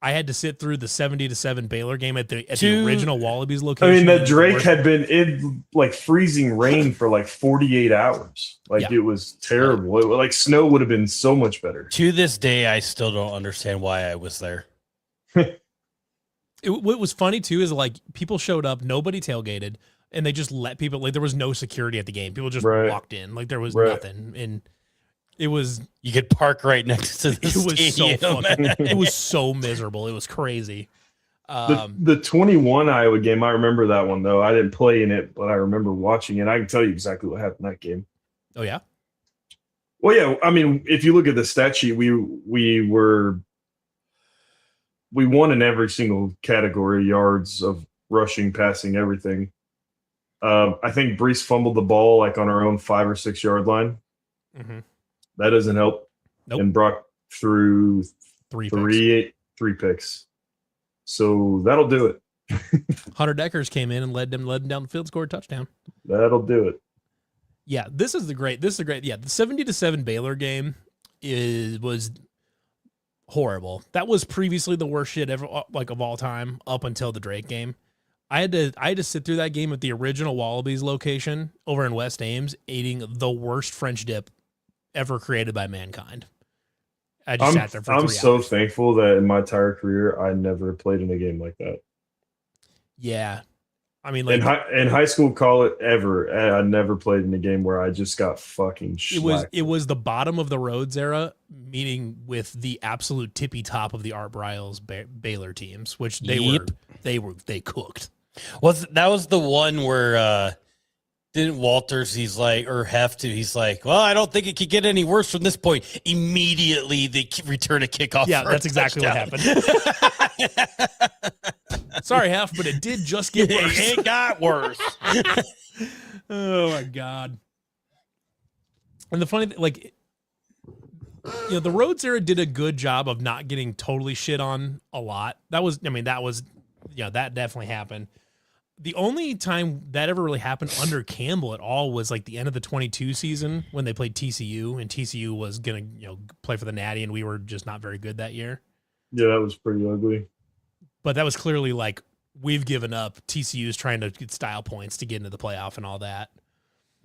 I had to sit through the 70-7 Baylor game at the original Wallabies I location. mean, that Drake had been in like freezing rain for like 48 hours. Like Yeah. it was terrible. Like snow would have been so much better. To this day, I still don't understand why I was there. What was funny too is like people showed up, nobody tailgated, and they just let people, like there was no security at the game. People just Right. walked in, like there was Right. nothing, and it was You could park right next to the it was so stadium. fucking, it was so miserable. It was crazy. The 21 Iowa game, I remember that one though. I didn't play in it, but I remember watching it. I can tell you exactly what happened in that game. Oh yeah, Well, yeah. I mean, if you look at the stat sheet, we won in every single category: yards, of rushing, passing, everything. I think Brees fumbled the ball like on our own 5 or 6 yard line. mm-hmm. That doesn't help. Nope. And Brock threw three picks. three picks. So that'll do it. Hunter Deckers came in and led them down the field, scored a touchdown. That'll do it. Yeah, this is the great. Yeah, the 70-7 Baylor game was horrible. That was previously the worst shit ever, like of all time, up until the Drake game. I had to sit through that game at the original Wallabies location over in West Ames, eating the worst French dip ever created by mankind. I just sat there for 3 I'm hours. so thankful that in my entire career I never played in a game like that. Yeah, I mean, like In high school, college, ever, I never played in a game where I just got fucking shellacked. it was the bottom of the Rhodes era, meeting with the absolute tippy top of the Art Briles Baylor teams, which they cooked. That was the one where didn't Walters, he's like, or have to, he's like, well, I don't think it could get any worse from this point. Immediately they return a kickoff. Yeah, for a that's exactly what touchdown. Sorry, Hef, but it did just get worse. It got worse. Oh my god! And the funny, like, the Rhodes era did a good job of not getting totally shit on a lot. That definitely happened. The only time that ever really happened under Campbell at all was like the end of the 22 season when they played TCU, and TCU was gonna play for the Natty, and we were just not very good that year. Yeah, that was pretty ugly. But that was clearly like, we've given up. TCU's trying to get style points to get into the playoff and all that.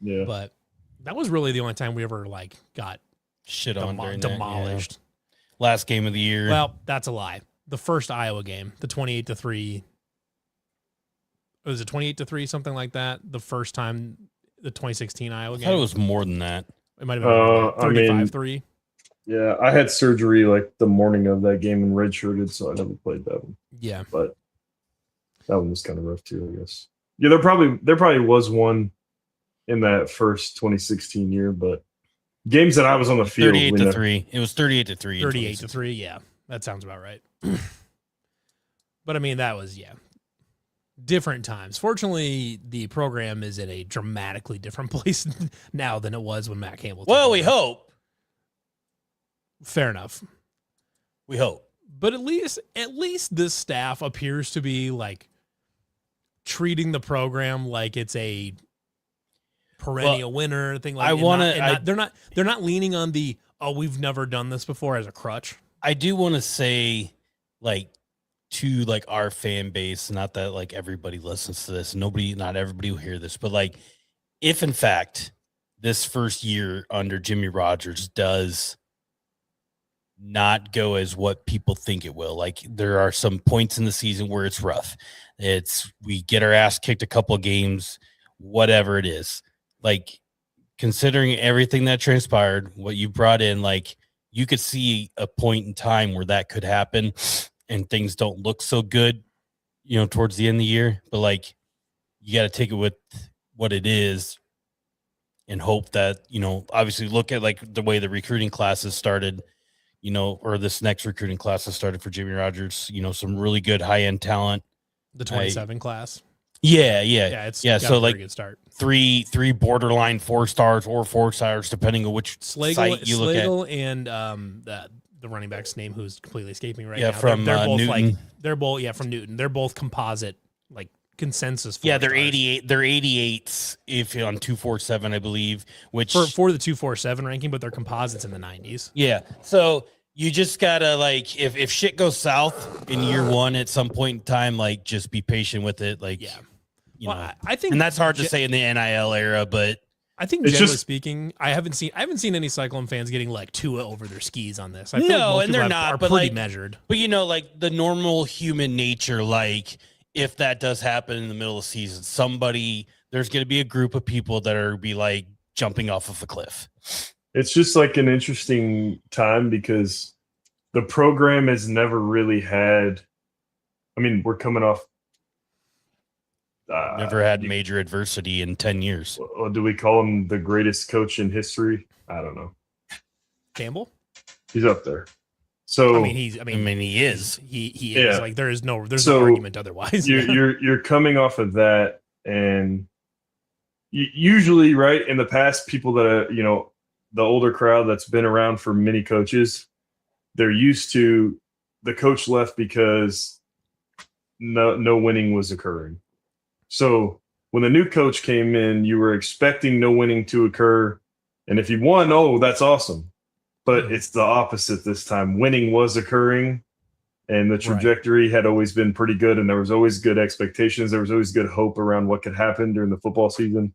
Yeah. But that was really the only time we ever like got Shit on during that, demolished. yeah. Last game of the year. Well, that's a lie. The first Iowa game, the 28-3. Was it 28-3, something like that? The first time, the 2016 Iowa I game. thought it was more than that. It might have been 35-3. Yeah, I had surgery like the morning of that game and redshirted, so I never played that one. Yeah. But that one was kind of rough too, I guess. Yeah, there probably was one in that first 2016 year, but games that I was on the field. 38-3. It was 38-3. 38-3. Yeah, that sounds about right. But I mean, that was different times. Fortunately, the program is in a dramatically different place now than it was when Matt Campbell. Well, we hope. Fair enough. We hope. But at least this staff appears to be like treating the program like it's a perennial winner thing. Like they're not leaning on the we've never done this before as a crutch. I do want to say, like, to like our fan base, not that like everybody listens to this, not everybody will hear this, but like, if in fact this first year under Jimmy Rogers does not go as what people think it will, like there are some points in the season where it's rough. We get our ass kicked a couple of games, whatever it is. Like, considering everything that transpired, what you brought in, like, you could see a point in time where that could happen and things don't look so good, towards the end of the year. But like, you got to take it with what it is and hope that, obviously look at like the way the recruiting classes started, or this next recruiting class has started for Jimmy Rogers, some really good high-end talent. The 27 class. Yeah. It's So like good start. Three borderline 4-stars or 4-stars, depending on which site you look at. And the running back's name, who's completely escaping right now. From they're both Newton. They're both from Newton. They're both composite, like consensus. They're 4 stars. 88. They're 88s if on 247, I believe. Which for the 247 ranking, but they're composites in the 90s. Yeah. So you just gotta like, if shit goes south in year one at some point in time, like just be patient with it. Like, I think, and that's hard to say in the NIL era, but I think generally speaking, I haven't seen any Cyclone fans getting like too over their skis on this. I feel like most and they're people not, are but pretty like, measured. But like the normal human nature, like if that does happen in the middle of the season, there's going to be a group of people that are be like jumping off of a cliff. It's just like an interesting time because the program has never really had. I mean, we're coming off. Never had major adversity in 10 years. Or do we call him the greatest coach in history? I don't know. Campbell? He's up there. So I mean, he is. He is. Like there's no argument otherwise. You're coming off of that, and usually, right, in the past, people that are, the older crowd that's been around for many coaches, they're used to the coach left because no winning was occurring. So when the new coach came in, you were expecting no winning to occur. And if you won, that's awesome. But it's the opposite this time. Winning was occurring, and the trajectory had always been pretty good, and there was always good expectations. There was always good hope around what could happen during the football season.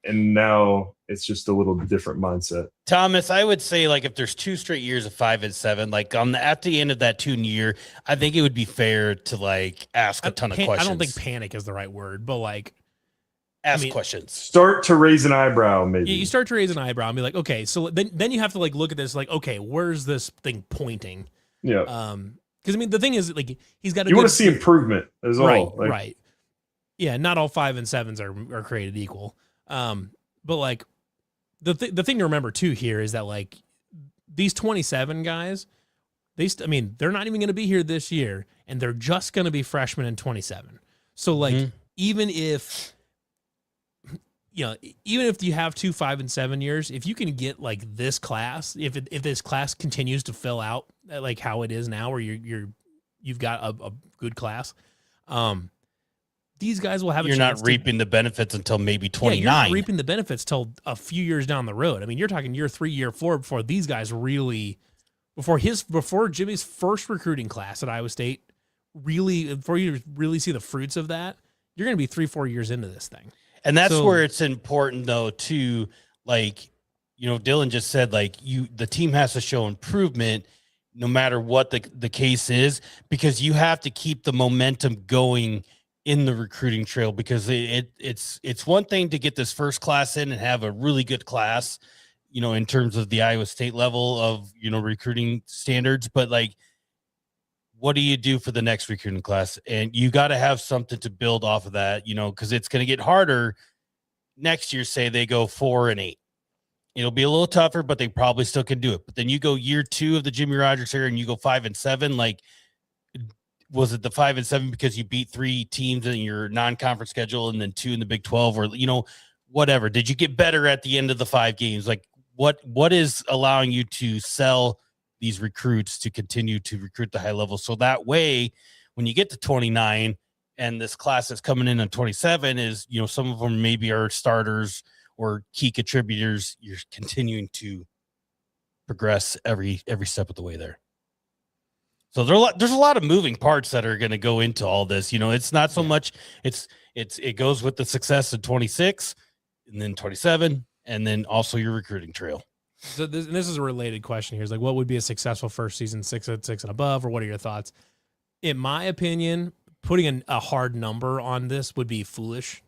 And now it's just a little different mindset. Thomas, I would say, like, if there's 2 straight years of 5 and 7, like at the end of that 2 year, I think it would be fair to like ask a ton of questions. I don't think panic is the right word, but like ask questions. Start to raise an eyebrow, maybe. Yeah, you start to raise an eyebrow and be like, okay, so then you have to like look at this, like, okay, where's this thing pointing? Yeah. Because I mean, the thing is, like, he's got. You want to see improvement, is all. Right. Yeah, not all 5 and 7s are created equal. But like the thing to remember too here is that like these 27 guys, they're not even going to be here this year, and they're just going to be freshmen in 27. So like even if you have 2 5 and 7 years, if you can get like this class, if this class continues to fill out like how it is now, where you've got a good class, these guys will have. You're not reaping the benefits until maybe 29. You're not reaping the benefits till a few years down the road. I mean, you're talking year 3, year 4 before these guys really, before Jimmy's first recruiting class at Iowa State, really, before you really see the fruits of that, you're going to be 3-4 years into this thing. And that's where it's important, though, to like, Dylan just said, like, the team has to show improvement no matter what the case is, because you have to keep the momentum going in the recruiting trail, because it's one thing to get this first class in and have a really good class, in terms of the Iowa State level of, recruiting standards, but like, what do you do for the next recruiting class? And you got to have something to build off of that, because it's going to get harder next year. Say they go 4 and 8, It'll be a little tougher, but they probably still can do it. But then you go year 2 of the Jimmy Rogers era and you go 5-7. Like, was it the 5-7 because you beat 3 teams in your non-conference schedule and then 2 in the Big 12, or, whatever? Did you get better at the end of the 5 games? Like, what is allowing you to sell these recruits to continue to recruit the high level? So that way, when you get to 29 and this class that's coming in on 27 is, some of them maybe are starters or key contributors, you're continuing to progress every step of the way there. So there's a lot of moving parts that are going to go into all this. It's not so much it goes with the success of 26 and then 27 and then also your recruiting trail. So this is a related question here. It's like, what would be a successful first season, 6-6 and above, or what are your thoughts? In my opinion, putting a hard number on this would be foolish.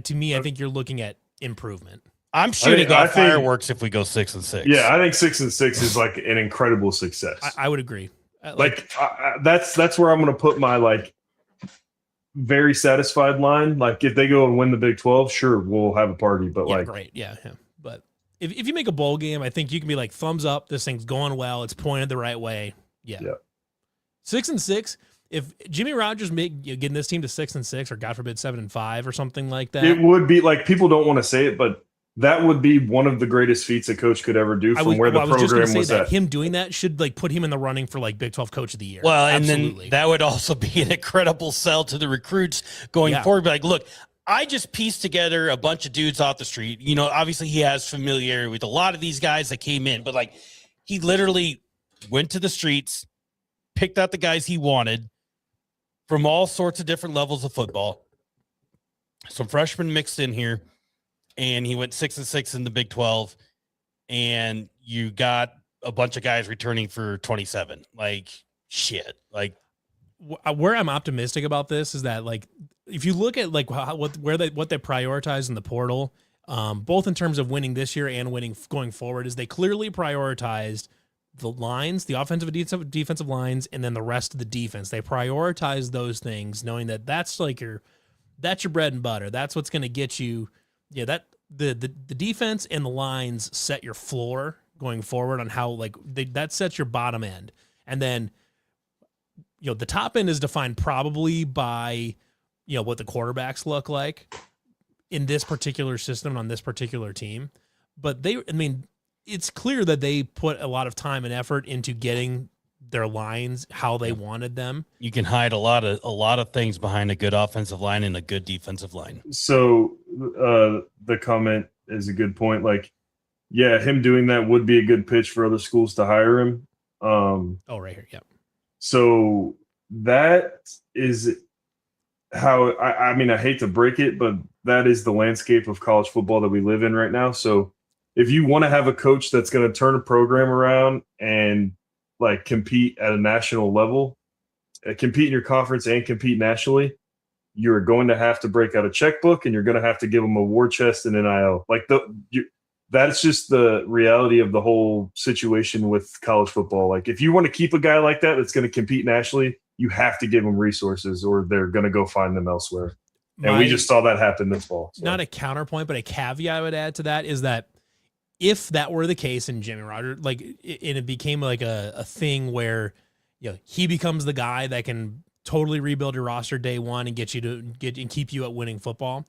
To me, I think you're looking at improvement. I'm shooting off fireworks if we go 6-6. Yeah, I think 6-6 is like an incredible success. I would agree. That's where I'm going to put my very satisfied line. Like, if they go and win the Big 12, sure, we'll have a party. But great, yeah. But if you make a bowl game, I think you can be like, thumbs up. This thing's going well. It's pointed the right way. Yeah. 6-6. If Jimmy Rogers getting this team to 6-6, or God forbid 7-5 or something like that, it would be like, people don't want to say it, but that would be one of the greatest feats a coach could ever do where the program was at. Him doing that should put him in the running for Big 12 Coach of the Year. Well, Absolutely. And then that would also be an incredible sell to the recruits going forward. Be like, look, I just pieced together a bunch of dudes off the street. Obviously he has familiarity with a lot of these guys that came in, but he literally went to the streets, picked out the guys he wanted from all sorts of different levels of football. Some freshmen mixed in here. And he went 6-6 in the Big 12, and you got a bunch of guys returning for 27. Shit. Where I'm optimistic about this is that if you look at what they prioritize in the portal, both in terms of winning this year and winning going forward, is they clearly prioritized the lines, the offensive and defensive lines, and then the rest of the defense. They prioritize those things, knowing that that's your bread and butter. That's what's going to get you. Yeah, that the defense and the lines set your floor going forward on how that sets your bottom end, and then the top end is defined probably by what the quarterbacks look like in this particular system on this particular team. But it's clear that they put a lot of time and effort into getting their lines how they wanted them. You can hide a lot of things behind a good offensive line and a good defensive line. So the comment is a good point. Him doing that would be a good pitch for other schools to hire him. Right here. Yep. So that is how I hate to break it, but that is the landscape of college football that we live in right now. So if you want to have a coach that's going to turn a program around and compete at a national level, compete in your conference and compete nationally, you're going to have to break out a checkbook, and you're going to have to give them a war chest and NIL. That's just the reality of the whole situation with college football. If you want to keep a guy like that that's going to compete nationally, you have to give them resources, or they're going to go find them elsewhere. And we just saw that happen this fall. So. Not a counterpoint, but a caveat I would add to that is that if that were the case in Jimmy Rogers, and it became a thing where, he becomes the guy that can totally rebuild your roster day one and get you and keep you at winning football,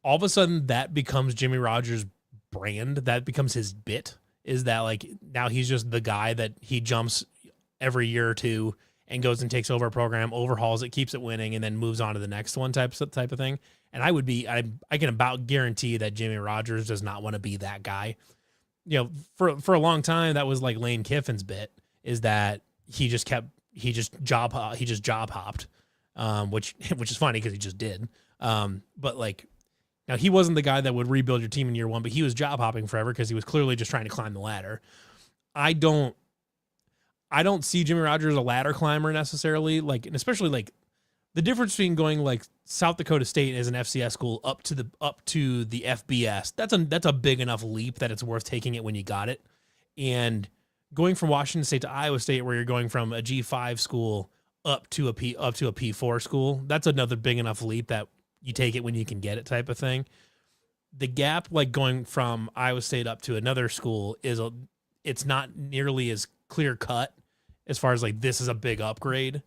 all of a sudden that becomes Jimmy Rogers' brand. That becomes his bit, is that now he's just the guy that he jumps every year or two and goes and takes over a program, overhauls it, keeps it winning, and then moves on to the next one type of thing. And I can about guarantee that Jimmy Rogers does not want to be that guy. For a long time, that was Lane Kiffin's bit, is that he just job hopped, which is funny because he just did. But now he wasn't the guy that would rebuild your team in year one, but he was job hopping forever because he was clearly just trying to climb the ladder. I don't see Jimmy Rogers as a ladder climber necessarily, and especially the difference between going South Dakota State as an FCS school up to the FBS. That's a big enough leap that it's worth taking it when you got it. And going from Washington State to Iowa State, where you're going from a G5 school up to a P4 school, that's another big enough leap that you take it when you can get it type of thing. the gap, like going from Iowa State up to another school, it's not nearly as clear cut as far as like this is a big upgrade.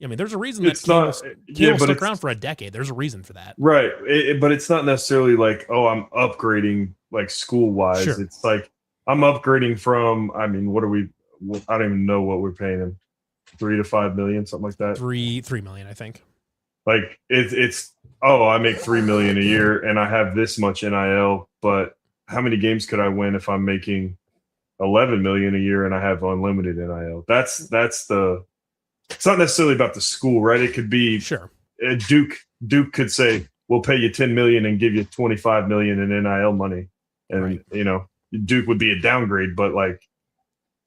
I mean, there's a reason that Campbell stuck around for a decade. There's a reason for that, right? But it's not necessarily like, oh, I'm upgrading like school wise. Sure. It's like I'm upgrading from. I mean, what are we? I don't even know what we're paying him. 3 to 5 million, something like that. 3 million, I think. Like it's I make 3 million a year and I have this much NIL, but how many games could I win if I'm making 11 million a year and I have unlimited NIL? That's the. It's not necessarily about the school, right? It could be sure. Duke could say, "We'll pay you 10 million and give you 25 million in NIL money," and right. Duke would be a downgrade, but like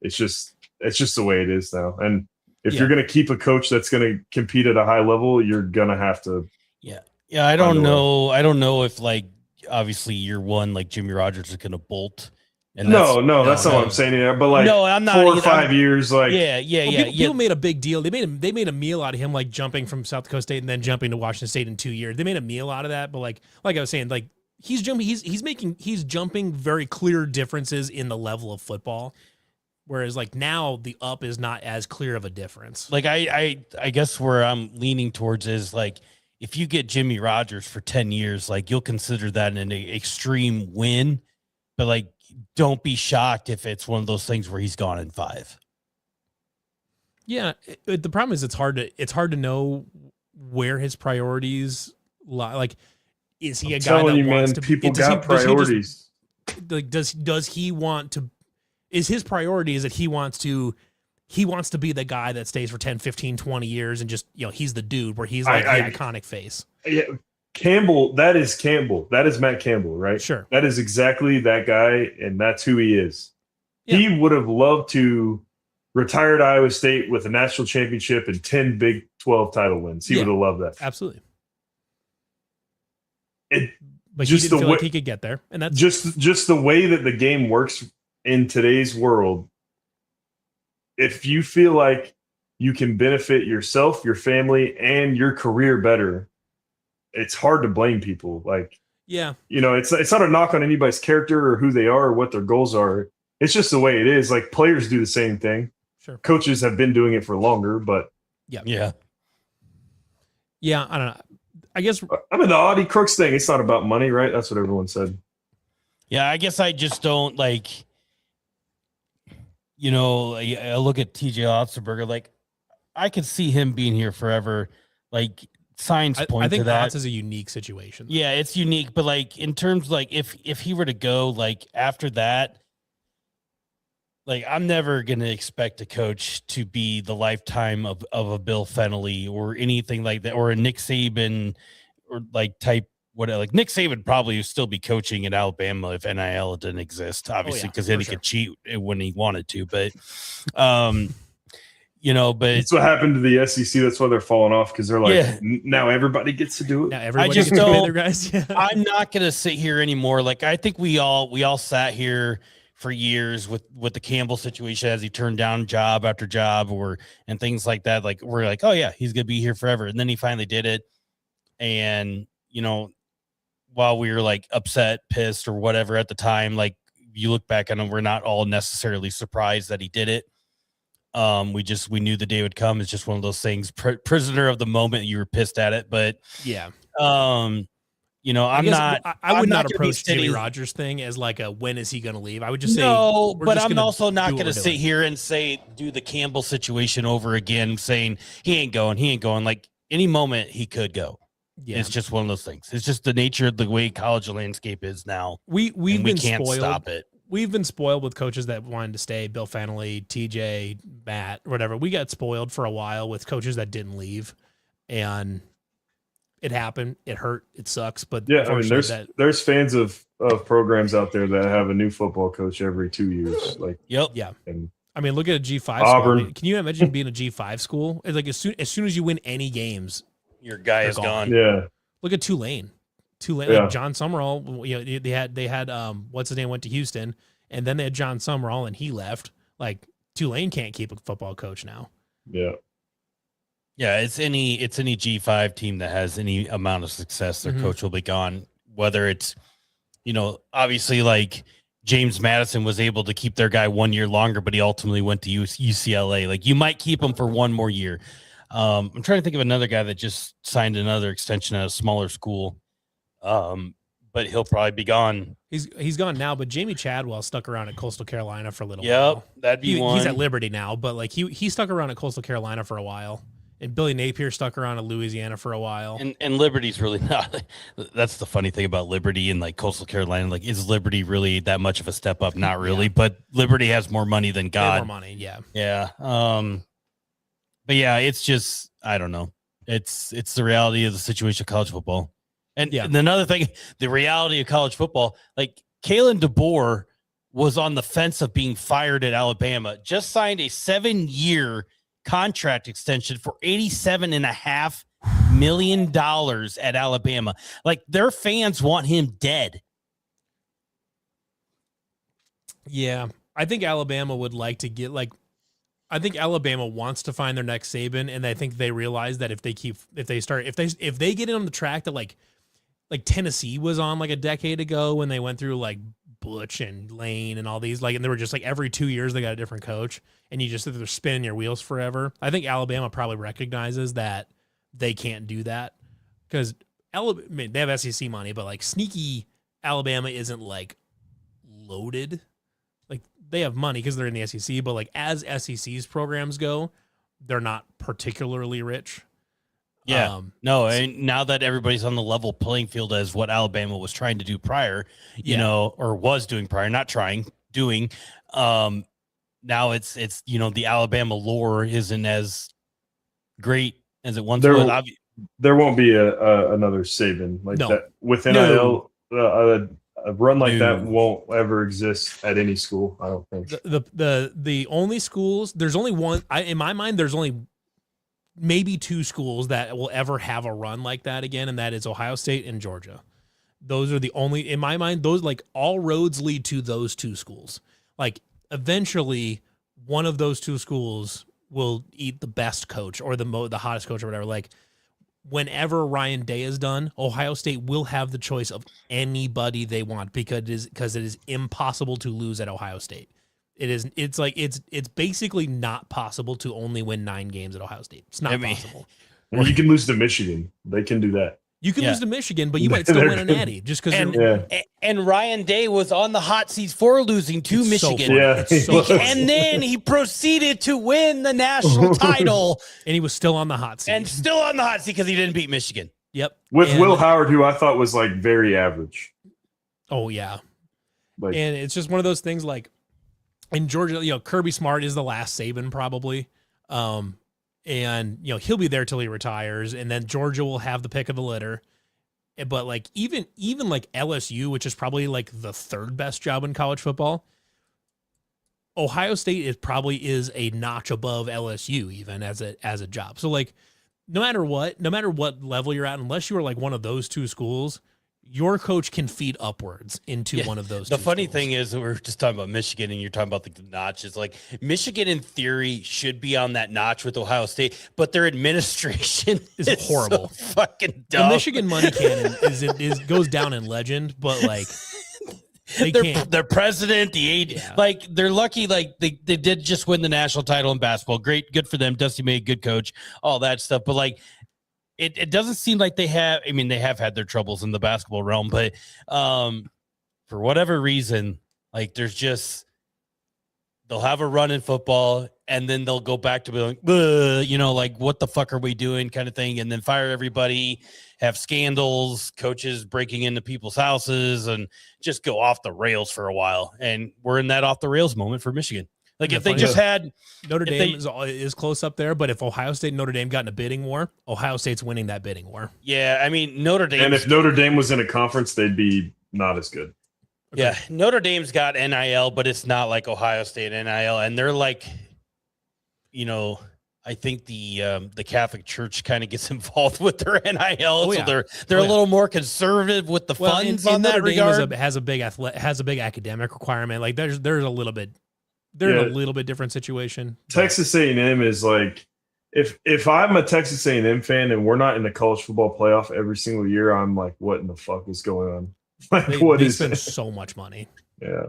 it's just the way it is now. And if you're going to keep a coach that's going to compete at a high level, you're going to have to. Yeah. I don't know if like obviously year one, like Jimmy Rogers is going to bolt. And that's not what I'm saying here. But like, no, I'm not 4 or 5 years, like, people made a big deal. They made a meal out of him, like jumping from South Dakota State and then jumping to Washington State in 2 years. They made a meal out of that. But like I was saying, like he's jumping very clear differences in the level of football. Whereas like now the up is not as clear of a difference. Like I guess where I'm leaning towards is like if you get Jimmy Rogers for 10 years, like you'll consider that an extreme win, but like don't be shocked if it's one of those things where he's gone in 5. Yeah, the problem is it's hard to know where his priorities lie. Like, is he a guy that wants to? People got priorities. Does he want to? Is his priority is that he wants to be the guy that stays for 10, 15, 20 years and just he's the dude where he's like the iconic face. Yeah. Campbell, that is Campbell. That is Matt Campbell, right? Sure. That is exactly that guy, and that's who he is. Yeah. He would have loved to retire at Iowa State with a national championship and 10 Big 12 title wins. He would have loved that. Absolutely. But he didn't feel like he could get there. And that's just the way that the game works in today's world. If you feel like you can benefit yourself, your family, and your career better, it's hard to blame people. Like, it's not a knock on anybody's character or who they are or what their goals are. It's just the way it is. Like players do the same thing. Sure. Coaches have been doing it for longer, but yeah. I don't know. I guess I mean the Audie Crooks thing. It's not about money, right? That's what everyone said. Yeah, I guess I just don't like. I look at TJ Otzelberger. Like, I could see him being here forever. Like. Signs point I think to that. Otz is a unique situation. Yeah, it's unique, but like in terms like if he were to go like after that, like I'm never gonna expect a coach to be the lifetime of a Bill Fennelly or anything like that, or a Nick Saban or like type whatever. Like Nick Saban probably would still be coaching in Alabama if NIL didn't exist, obviously, because then he could cheat when he wanted to. But but it's what happened to the SEC. That's why they're falling off because they're like, now everybody gets to do it. Now everybody gets to pay their guys. Yeah. I'm not going to sit here anymore. Like I think we all sat here for years with the Campbell situation as he turned down job after job and things like that. Like we're like, oh yeah, he's going to be here forever. And then he finally did it. And while we were like upset, pissed, or whatever at the time, like you look back on it, we're not all necessarily surprised that he did it. We knew the day would come. It's just one of those things. Prisoner of the moment. You were pissed at it, but yeah. I would not approach Jimmy Rogers thing as like a when is he going to leave. I would just say no, but I'm also not going to sit here and say do the Campbell situation over again, saying he ain't going. Like any moment he could go. Yeah. It's just one of those things. It's just the nature of the way college landscape is now. We can't spoiled. Stop it. We've been spoiled with coaches that wanted to stay. Bill Fennelly, TJ, Matt, whatever. We got spoiled for a while with coaches that didn't leave, and it happened. It hurt. It sucks. But yeah, I mean, there's fans of programs out there that have a new football coach every 2 years. Like, yep, yeah. And I mean, look at a G5 Auburn. School. Can you imagine being a G5 school? It's like as soon as you win any games, your guy is gone. Yeah. Look at Tulane. Like John Summerall. They had what's his name went to Houston. And then they had John Summerall, and he left. Like Tulane can't keep a football coach now. Yeah, yeah. It's any G5 team that has any amount of success, their coach will be gone. Whether it's obviously like James Madison was able to keep their guy 1 year longer, but he ultimately went to UCLA. Like you might keep him for one more year. I'm trying to think of another guy that just signed another extension at a smaller school. But he'll probably be gone. He's gone now, but Jamie Chadwell stuck around at Coastal Carolina for a little while. while. That'd be one. He's at Liberty now, but like he stuck around at Coastal Carolina for a while. And Billy Napier stuck around at Louisiana for a while. And Liberty's really not. That's the funny thing about Liberty and like Coastal Carolina. Like, is Liberty really that much of a step up? Not really, but Liberty has more money than God. More money, yeah. Yeah. But yeah, it's just, I don't know. It's the reality of the situation of college football. And another thing, the reality of college football, like Kalen DeBoer was on the fence of being fired at Alabama, just signed a 7-year contract extension for $87.5 million at Alabama. Like their fans want him dead. Yeah. I think Alabama would like to get I think Alabama wants to find their next Saban, and I think they realize that if they get in on the track that like Tennessee was on like a decade ago when they went through like Butch and Lane and all these, like, and they were just like every 2 years they got a different coach, and you just sit there spinning your wheels forever. I think Alabama probably recognizes that they can't do that because they have SEC money, but like sneaky Alabama isn't like loaded. Like they have money because they're in the SEC, but like as SEC's programs go, they're not particularly rich. Yeah, no, and now that everybody's on the level playing field as what Alabama was trying to do prior, or was doing prior, not trying, doing. Now it's the Alabama lore isn't as great as it once was. There won't be another Saban like that with NIL. A run like that won't ever exist at any school. I don't think. The only schools, there's only one. In my mind, there's only maybe two schools that will ever have a run like that again, and that is Ohio State and Georgia. Those are the only, in my mind, those like all roads lead to those two schools. Like eventually one of those two schools will eat the best coach or the hottest coach or whatever. Like whenever Ryan Day is done, Ohio State will have the choice of anybody they want because it is impossible to lose at Ohio State. It's basically not possible to only win 9 games at Ohio State. It's not possible. Well, you can lose to Michigan. They can do that. You can lose to Michigan, but you might still win a natty just because. And Ryan Day was on the hot seat for losing to Michigan. And then he proceeded to win the national title. And he was still on the hot seat. And still on the hot seat because he didn't beat Michigan. Yep. With Will Howard, who I thought was like very average. Oh, yeah. And it's just one of those things like in Georgia, Kirby Smart is the last Saban probably. And he'll be there till he retires, and then Georgia will have the pick of the litter. But like even like LSU, which is probably like the third best job in college football, Ohio State is a notch above LSU even as a job. So like no matter what level you're at, unless you are like one of those two schools, your coach can feed upwards into one of those. The funny thing is that we're just talking about Michigan and you're talking about the notches. Like Michigan in theory should be on that notch with Ohio State, but their administration is horrible. So fucking dumb. The Michigan money cannon goes down in legend, but like their president, the AD, like they're lucky. Like they did just win the national title in basketball. Great. Good for them. Dusty May, good coach, all that stuff. But like, It doesn't seem like they have. I mean, they have had their troubles in the basketball realm, but for whatever reason, like they'll have a run in football, and then they'll go back to being like, like what the fuck are we doing, kind of thing, and then fire everybody, have scandals, coaches breaking into people's houses, and just go off the rails for a while. And we're in that off the rails moment for Michigan. Like if they just had Notre Dame is close up there, but if Ohio State and Notre Dame got in a bidding war, Ohio State's winning that bidding war. Yeah, I mean Notre Dame. And if Notre Dame was in a conference, they'd be not as good. Okay. Yeah, Notre Dame's got NIL, but it's not like Ohio State NIL, and they're like, I think the Catholic Church kind of gets involved with their NIL, so they're a little more conservative with the funds in that regard. Has a big academic requirement. Like there's a little bit. They're in a little bit different situation. Texas A&M is like, if I'm a Texas A&M fan and we're not in the college football playoff every single year, I'm like, what in the fuck is going on? Like, They is spend it? so much money. Yeah.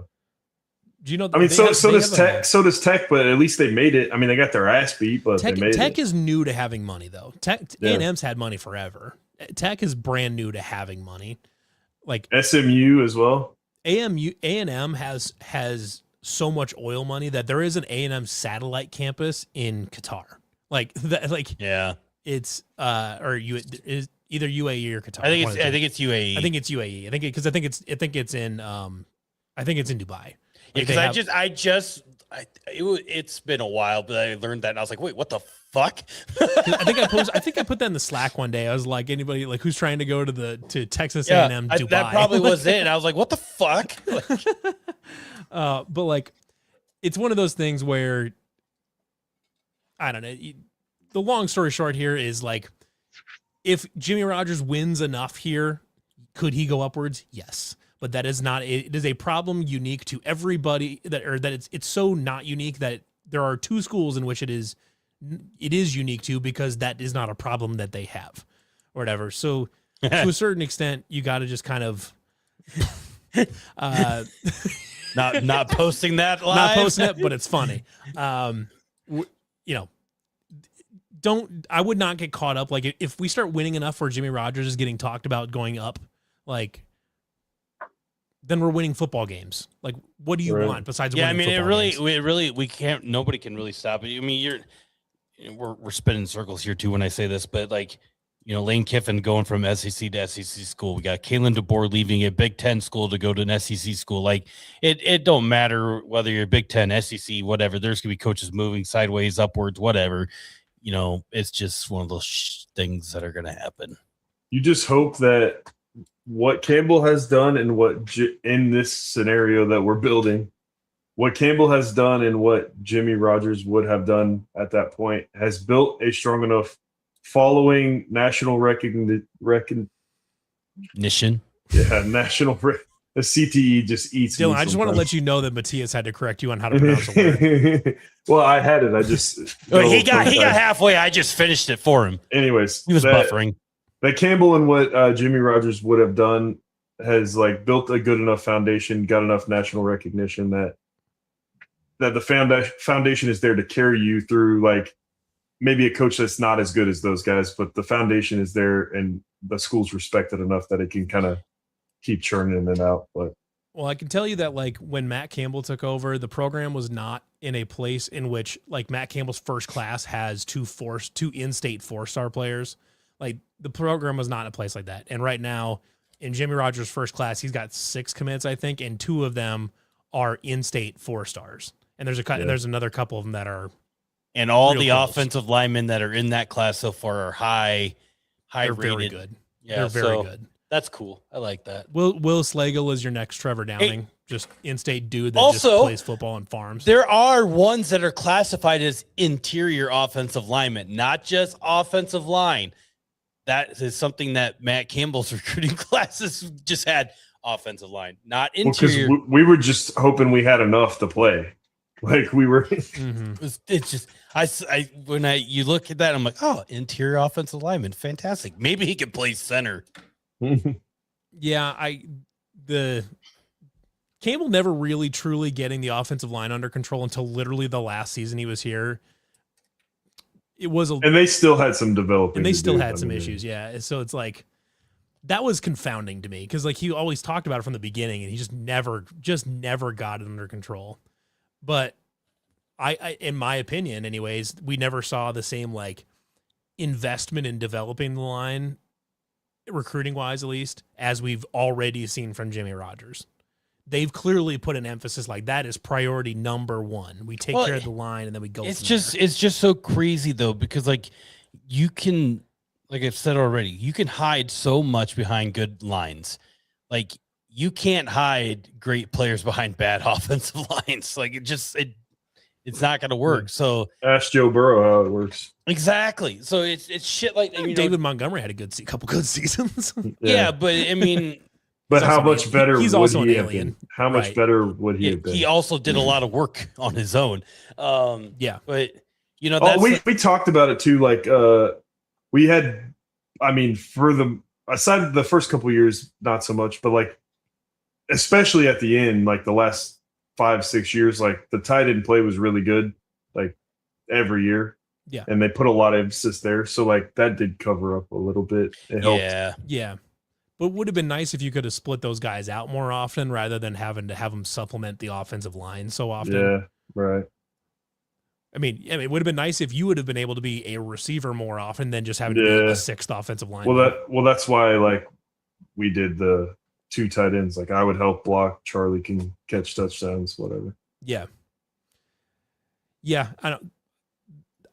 Do you know? I mean, they so have- so they does have a- Tech. So does Tech, but at least they made it. I mean, they got their ass beat, but Tech, they made Tech it. is new to having money though. Tech Yeah. A&M's had money forever. Tech is brand new to having money. Like SMU as well. A&M has so much oil money that there is an A&M satellite campus in Qatar. Like that, like Yeah. it's or you is either UAE or Qatar. I think one it's of the two. UAE. I think it's UAE. I think it's in Dubai. Like because they have- it's been a while, but I learned that and I was like, wait, what the fuck? I think I put that in the Slack one day. I was like, anybody like who's trying to go to Texas Yeah, A&M Dubai? that probably was it. And I was like, what the fuck? But like, it's one of those things where I don't know. The long story short here is like, if Jimmy Rogers wins enough here, could he go upwards? Yes, but that is not. It is a problem unique to everybody that it's so not unique that there are two schools in which it is unique to, because that is not a problem that they have or whatever. So to a certain extent, you got to just kind of not posting that live. not posting it, but it's funny. I would not get caught up. Like if we start winning enough where Jimmy Rogers is getting talked about going up, like then we're winning football games. Like what do you Right. want besides Yeah, I winning mean, football games? we can't. Nobody can really stop it. I mean, we're spinning circles here too when I say this, but like, Lane Kiffin going from SEC to SEC school. We got Kalen DeBoer leaving a Big Ten school to go to an SEC school. Like it don't matter whether you're Big Ten, SEC, whatever. There's gonna be coaches moving sideways, upwards, whatever. It's just one of those things that are gonna happen. You just hope that what Campbell has done and in this scenario that we're building, what Campbell has done and what Jimmy Rogers would have done at that point has built a strong enough following, national recognition. National. The CTE just eats. Dylan, me I just want to sometimes. let you know that Matthias had to correct you on how to pronounce the word. Well, I had it. I just He got halfway. I just finished it for him. Anyways, He was buffering. that Campbell and what Jimmy Rogers would have done has like built a good enough foundation, got enough national recognition that the foundation is there to carry you through. Like maybe a coach that's not as good as those guys, but the foundation is there and the school's respected enough that it can kind of keep churning it out. But Well, I can tell you that like when Matt Campbell took over, the program was not in a place in which like Matt Campbell's first class has two in-state 4-star players. Like the program was not in a place like that. And right now in Jimmy Rogers' first class, he's got 6 commits, I think, and 2 of them are in-state 4-stars. And there's another couple of them that are And all real the close. offensive linemen that are in that class so far are high they're rated. very good. Yeah, They're very so good. That's cool. I like that. Will Slagle is your next Trevor Downing, just in-state dude that Also, just plays football and farms. There are ones that are classified as interior offensive linemen, not just offensive line. That is something that Matt Campbell's recruiting classes just had offensive line, not because interior. we were just hoping we had enough to play. Like we were. Mhm. It's just when you look at that, I'm like, oh, interior offensive lineman, fantastic. Maybe he could play center. Yeah, the Campbell never really truly getting the offensive line under control until literally the last season he was here. It was And they still had some developing. and they to still do. had I some mean, issues, yeah. So it's like that was confounding to me because like he always talked about it from the beginning, and he just never got it under control. But I in my opinion, anyways, we never saw the same like investment in developing the line, recruiting wise at least, as we've already seen from Jimmy Rogers. They've clearly put an emphasis like that is priority number 1. We take care of the line and then we go. It's from just there. it's just so crazy though, because like you can, like I've said already, you can hide so much behind good lines. Like you can't hide great players behind bad offensive lines. Like it's not going to work. So Ask Joe Burrow how it works. exactly. So it's shit like David Montgomery had a couple good seasons. Yeah, but I mean, But He's how also much an- better he's would also he an have alien. been? How much Right. better would he have been? he also did a lot of work on his own. Yeah. But that's we talked about it too. Like we had, I mean, for the aside of the first couple of years, not so much, but like especially at the end, like the last 5-6 years, like the tight end play was really good, like every year. Yeah. And they put a lot of emphasis there. So like that did cover up a little bit. It helped. Yeah. Yeah. But it would have been nice if you could have split those guys out more often rather than having to have them supplement the offensive line so often. Yeah, right. I mean, it would have been nice if you would have been able to be a receiver more often than just having to be Yeah. a sixth offensive line. Well, that's why like we did the 2 tight ends. Like I would help block. Charlie can catch touchdowns, whatever. Yeah. Yeah.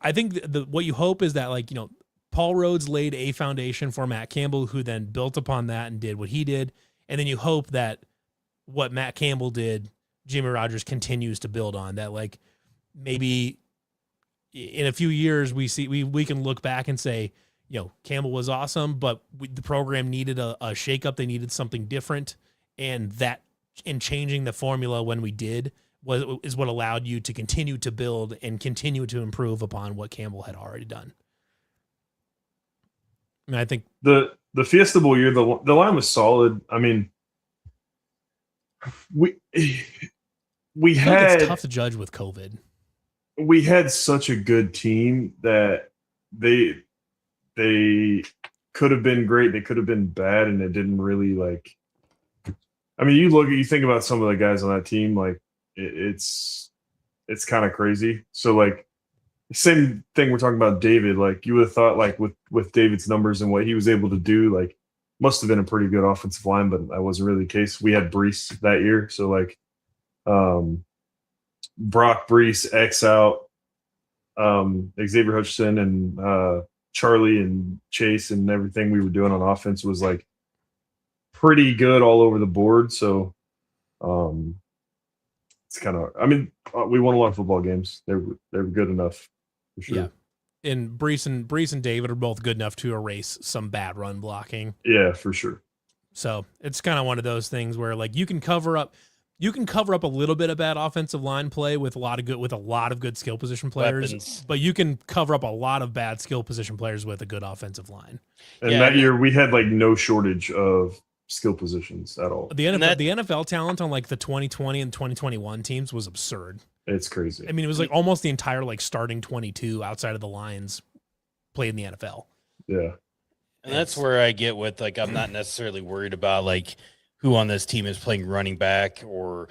I think what you hope is that, like, you know, Paul Rhodes laid a foundation for Matt Campbell, who then built upon that and did what he did. And then you hope that what Matt Campbell did, Jimmy Rogers continues to build on that. Like maybe in a few years we can look back and say, you know, Campbell was awesome, but the program needed a shakeup. They needed something different. And that in changing the formula when we did is what allowed you to continue to build and continue to improve upon what Campbell had already done. I mean, I think the Fiesta Bowl year, the line was solid. I mean, we I feel like had it's tough to judge with COVID. we had such a good team that they could have been great. They could have been bad, and it didn't really like. I mean, you think about some of the guys on that team, like it's kind of crazy. So like. Same thing we're talking about David. Like you would have thought, like with David's numbers and what he was able to do, like must have been a pretty good offensive line, but that wasn't really the case. We had Brees that year, so like Brock, Brees, X out, Xavier Hutchinson, and Charlie and Chase and everything we were doing on offense was like pretty good all over the board. So it's kind of. I mean, we won a lot of football games. They were good enough. Sure. Yeah. And Brees and David are both good enough to erase some bad run blocking. Yeah, for sure. So it's kind of one of those things where like you can cover up a little bit of bad offensive line play with a lot of good skill position players, Weapons. but you can cover up a lot of bad skill position players with a good offensive line. And Yeah, that year we had like no shortage of skill positions at all. The NFL talent on like the 2020 and 2021 teams was absurd. It's crazy. I mean, it was like almost the entire like starting 22 outside of the Lions played in the NFL. Yeah. And that's where I get with, like, I'm not necessarily worried about like who on this team is playing running back, or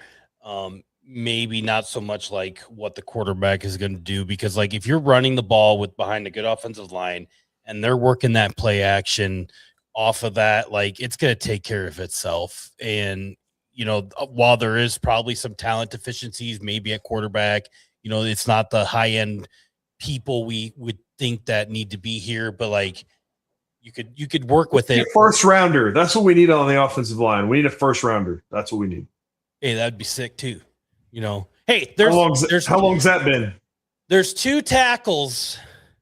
maybe not so much like what the quarterback is going to do, because like if you're running the ball with behind a good offensive line and they're working that play action off of that, like it's going to take care of itself. And you know, while there is probably some talent deficiencies, maybe at quarterback, you know, it's not the high end people we would think that need to be here, but like you could work with it. First rounder. That's what we need on the offensive line. We need a first rounder. That's what we need. Hey, that'd be sick too. You know, hey, how long's that been? There's 2 tackles.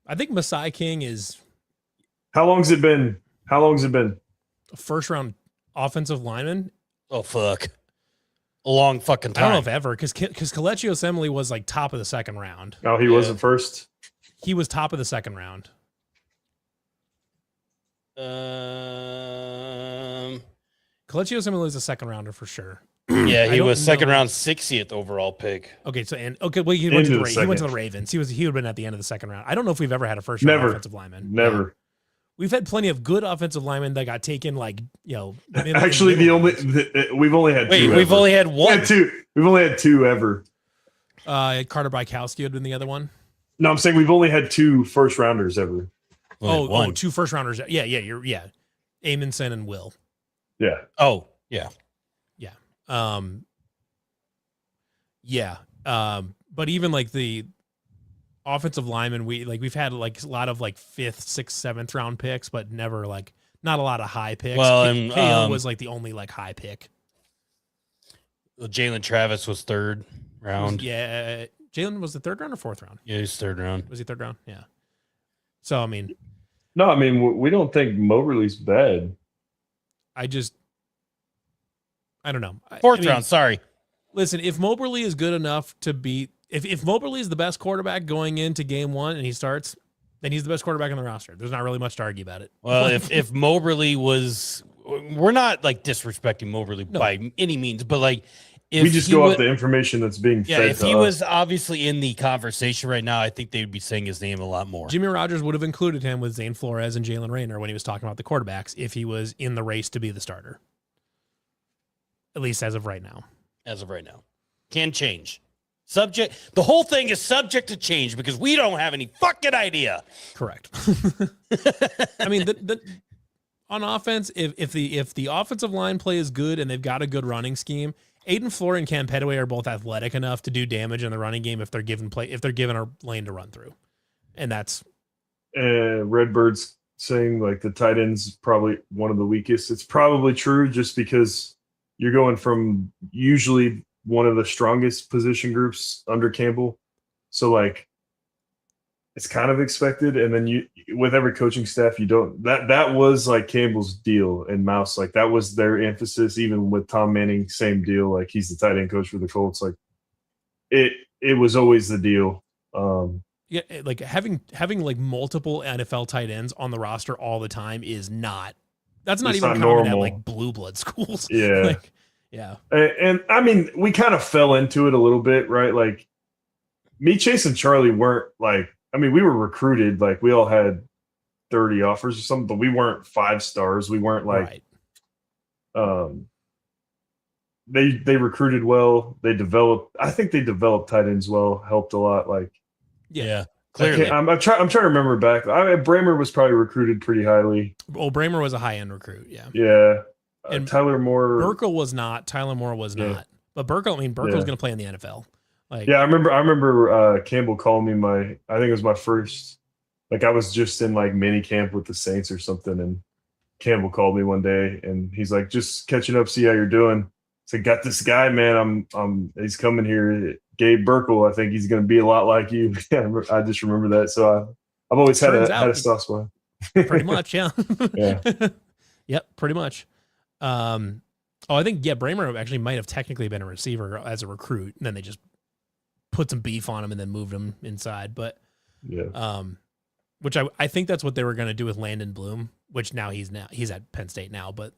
I think Masai King is How long's it been? a first round offensive lineman. Oh fuck, a long fucking I time. don't know if ever, because Kelechi Osemele was like top of the second round. Oh, he wasn't first. He was top of the second round. Um, Kelechi Osemele is a second rounder for sure. yeah, he don't was second know. round 60th overall pick. Okay, well, he went to the second. Ravens. He would have been at the end of the second round. I don't know if we've ever had a first round Never. offensive lineman. Never. We've had plenty of good offensive linemen that got taken, like, you know. Actually, we've only had Wait, two. we've ever. only had We one. had two. We've only had 2 ever. Carter Bykowski had been the other one. No, I'm saying we've only had 2 first rounders ever. Only one. 2 first rounders. Yeah. Amundsen and Will. Yeah. Oh, yeah. But even like the offensive linemen, we've had like a lot of like 5th, 6th, 7th round picks, but never like not a lot of high picks. Well, and KO was like the only like high pick. Jalen Travis was 3rd round. Yeah, Jalen was the 3rd round or 4th round. Yeah, he's 3rd round. Was he 3rd round? Yeah. So I mean, No, I mean we don't think Moberly's bad. I don't know. 4th I mean, round. Sorry. Listen, if Moberly is good enough to beat, if Moberly is the best quarterback going into game 1 and he starts, then he's the best quarterback on the roster. There's not really much to argue about it. Well, if Moberly was we're not like disrespecting Moberly by any means, but like if we just he go would- off the information that's being yeah, fed if to he us. was obviously in the conversation right now, I think they would be saying his name a lot more. Jimmy Rogers would have included him with Zane Flores and Jalen Rayner when he was talking about the quarterbacks if he was in the race to be the starter. At least as of right now. As of right now, can change. The whole thing is subject to change because we don't have any fucking idea. Correct. I mean, on offense, if the offensive line play is good and they've got a good running scheme, Aiden Fleur and Cam Petaway are both athletic enough to do damage in the running game if they're given a lane to run through, and that's Redbird's saying like the tight end's probably one of the weakest. It's probably true just because you're going from usually one of the strongest position groups under Campbell. So like it's kind of expected. And then you, with every coaching staff, you don't, that was like Campbell's deal and Mouse. Like that was their emphasis, even with Tom Manning, same deal. Like he's the tight end coach for the Colts. Like it was always the deal. Yeah, like having like multiple NFL tight ends on the roster all the time is that's not It's even not common at normal. like blue blood schools. Yeah. Like, yeah. And I mean, we kind of fell into it a little bit, right? Like me, Chase, and Charlie weren't like, I mean, we were recruited, like we all had 30 offers or something, but we weren't 5 stars. We weren't like, Right. They recruited well. I think they developed tight ends well, helped a lot. Like, Yeah, clearly. I'm trying to remember back. Bramer was probably recruited pretty highly. Oh, Bramer was a high end recruit. Yeah. Yeah. And Tyler Moore. Burkle was not. Tyler Moore was Yeah. not. But Burkle's going to play in the NFL. Like, Yeah, I remember Campbell calling me I think it was my first, like I was just in like mini camp with the Saints or something, and Campbell called me one day and he's like, just catching up, see how you're doing. So got this guy, man. He's coming here, Gabe Burkle. I think he's going to be a lot like you. I just remember that. So I've always had a soft spot. pretty much, yeah. Yeah. Yep, pretty much. I think Bramer actually might have technically been a receiver as a recruit, and then they just put some beef on him and then moved him inside. But Yeah. which I think that's what they were going to do with Landon Bloom, which he's at Penn State now. But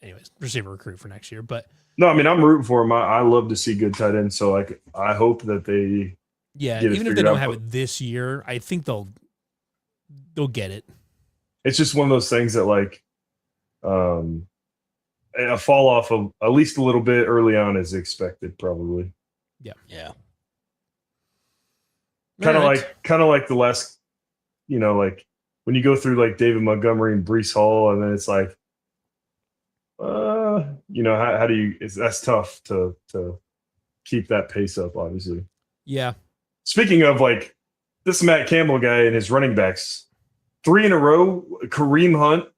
anyways, receiver recruit for next year. But No, I mean, I'm rooting for him. I love to see good tight ends. So like, I hope that they yeah, get it even if they figured don't out, have but- it this year, I think they'll get it. it's just one of those things that like a fall off of at least a little bit early on is expected, probably. Yeah. Kind of Alright. like the last, like when you go through like David Montgomery and Brees Hall, and then it's like, how do you? That's tough to keep that pace up, obviously. Yeah. Speaking of like this Matt Campbell guy and his running backs, 3 in a row, Kareem Hunt,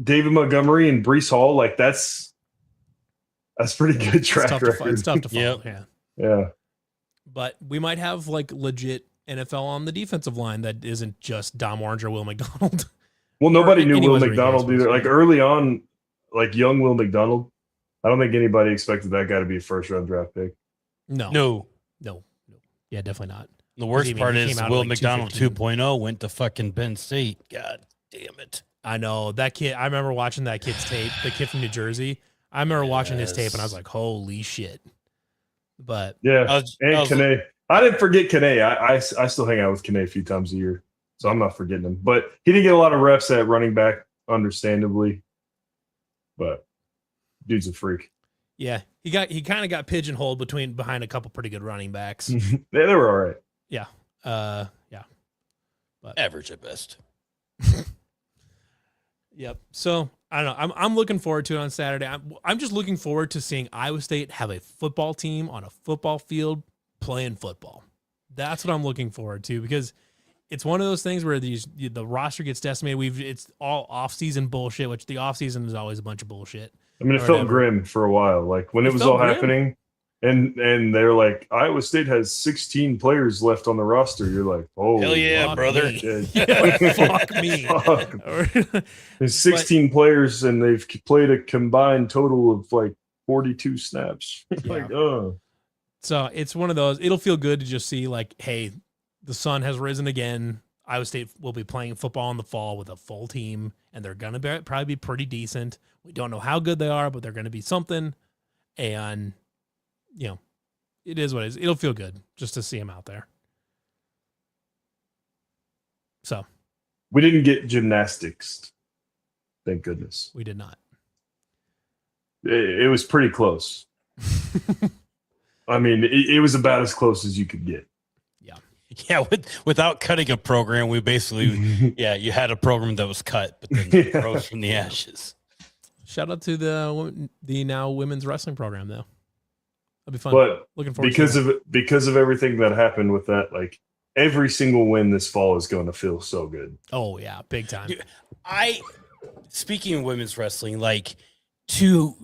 David Montgomery, and Brees Hall, like that's pretty good track record. It's tough to follow. Yep. Yeah. Yeah. But we might have like legit NFL on the defensive line that isn't just Dom Orange or Will McDonald. Well, nobody Or knew any Will Wizard McDonald guys, either. was- Like early on, like young Will McDonald, I don't think anybody expected that guy to be a first round draft pick. No. Yeah, definitely not. The worst He part came is out at, Will like, McDonald 215. 2.0 went to fucking Penn State. God damn it. I know that kid. I remember watching that kid's tape, the kid from New Jersey. I remember watching his tape and I was Yes. like, holy shit. But Yeah. I was- And I was- Kane. I didn't forget Kane. I still hang out with Kane a few times a year, so I'm not forgetting him. But he didn't get a lot of reps at running back, understandably. But dude's a freak. yeah, he kind of got pigeonholed behind a couple pretty good running backs. They were all right. Yeah. average at best. Yep. So I don't know. I'm looking forward to it on Saturday. I'm just looking forward to seeing Iowa State have a football team on a football field playing football. That's what I'm looking forward to, because it's one of those things where the roster gets decimated. It's all off-season bullshit, which the off-season is always a bunch of bullshit. I mean, it Or felt whatever. grim for a while. Like when it was felt all grim. happening, and they're like, Iowa State has 16 players left on the roster. You're like, oh, Hell yeah, fuck brother. me. Yeah. Fuck me. Fuck. There's 16 players, and they've played a combined total of like 42 snaps. Like, oh, So it's one of those. It'll feel good to just see like, hey, the sun has risen again. Iowa State will be playing football in the fall with a full team, and they're going to probably be pretty decent. We don't know how good they are, but they're going to be something. And, it is what it is. It'll feel good just to see them out there. So. We didn't get gymnastics. Thank goodness. We did not. It was pretty close. I mean, it was about as close as you could get. Yeah, without cutting a program, we basically, you had a program that was cut, but then rose from the ashes. Shout out to the now women's wrestling program, though. That'll be fun. But looking forward because of everything that happened with that, like every single win this fall is going to feel so good. Oh yeah, big time. Dude, speaking of women's wrestling, like to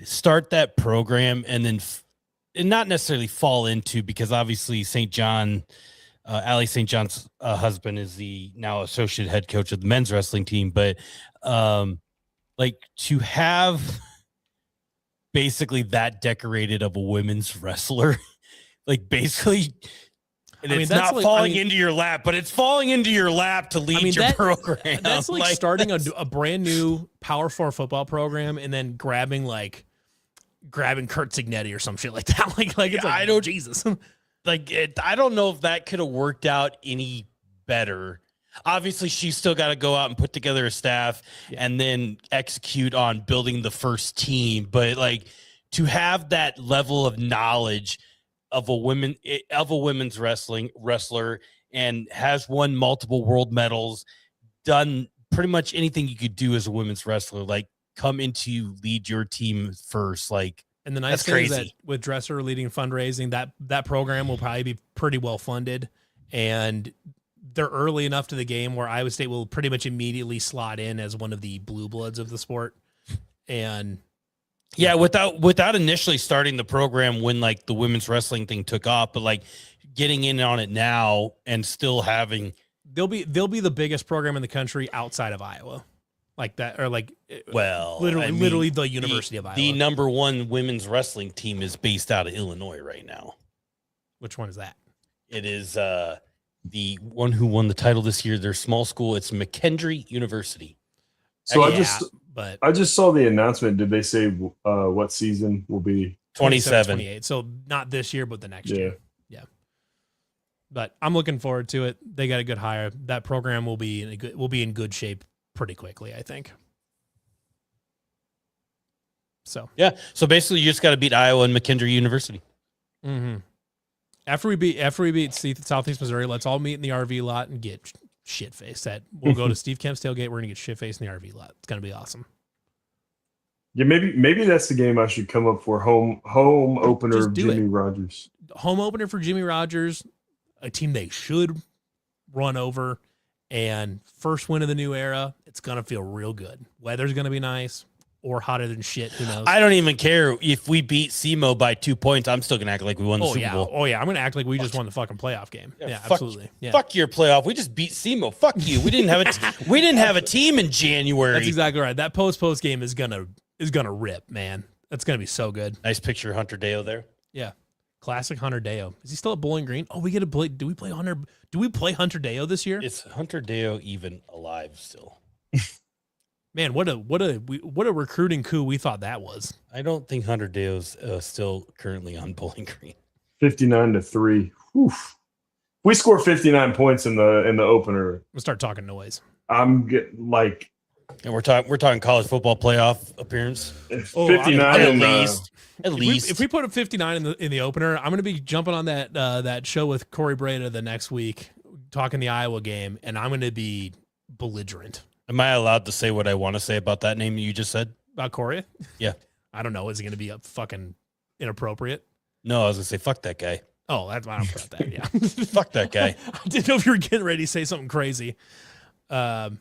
start that program and then. And not necessarily fall into, because obviously St. John, Allie St. John's husband is the now associate head coach of the men's wrestling team. But like to have basically that decorated of a women's wrestler, like basically, and it's not like, falling into your lap, but it's falling into your lap to lead your program. That's like starting a brand new Power 4 football program and then grabbing Kurt Signetti or some shit like that. Like it's I don't Jesus. I don't know if that could have worked out any better. Obviously, she's still got to go out and put together a staff and then execute on building the first team. But like to have that level of knowledge of a women's wrestler and has won multiple world medals, done pretty much anything you could do as a women's wrestler, like come into lead your team first. Like, and the nice thing is that with Dresser leading fundraising, that program will probably be pretty well funded, and they're early enough to the game where Iowa State will pretty much immediately slot in as one of the blue bloods of the sport. And without initially starting the program when like the women's wrestling thing took off, but like getting in on it now and still having, they'll be the biggest program in the country outside of Iowa. Like that, or like, literally the University of Iowa. The number one women's wrestling team is based out of Illinois right now. Which one is that? It is the one who won the title this year. Their small school. It's McKendree University. So I just saw the announcement. Did they say what season will be? 27, 28. So not this year, but the next year. Yeah. But I'm looking forward to it. They got a good hire. That program will be in good shape pretty quickly, I think. So basically, you just got to beat Iowa and McKendree University. Mm-hmm. After we beat Southeast Missouri, let's all meet in the RV lot and get shit faced. We'll go to Steve Kemp's tailgate. We're gonna get shit faced in the RV lot. It's gonna be awesome. Yeah, maybe that's the game I should come up for. Home opener of Jimmy Rogers. Home opener for Jimmy Rogers, a team they should run over. And first win of the new era, it's going to feel real good. Weather's going to be nice or hotter than shit. Who knows? I don't even care if we beat SEMO by 2 points. I'm still going to act like we won the Super Bowl. Oh, yeah. I'm going to act like we just won the fucking playoff game. Yeah, absolutely. Yeah. Fuck your playoff. We just beat SEMO. Fuck you. We didn't have a team in January. That's exactly right. That post game is going to rip, man. That's going to be so good. Nice picture of Hunter Deo there. Yeah. Classic Hunter Deo. Is he still at Bowling Green? Oh, we get to play. Do we play Hunter Deo this year? Is Hunter Deo even alive still? Man, what a recruiting coup we thought that was. I don't think Hunter Deo's still currently on Bowling Green. 59-3. We score 59 points in the opener. We'll start talking noise. I'm getting like, and we're talking college football playoff appearance. 59 at least. If we put a 59 in the opener, I'm going to be jumping on that show with Corey Breda the next week, talking the Iowa game, and I'm going to be belligerent. Am I allowed to say what I want to say about that name you just said? About Corey? Yeah. I don't know. Is it going to be fucking inappropriate? No, I was going to say, fuck that guy. Oh, that's why I don't put that. Yeah. Fuck that guy. I didn't know if you were getting ready to say something crazy. But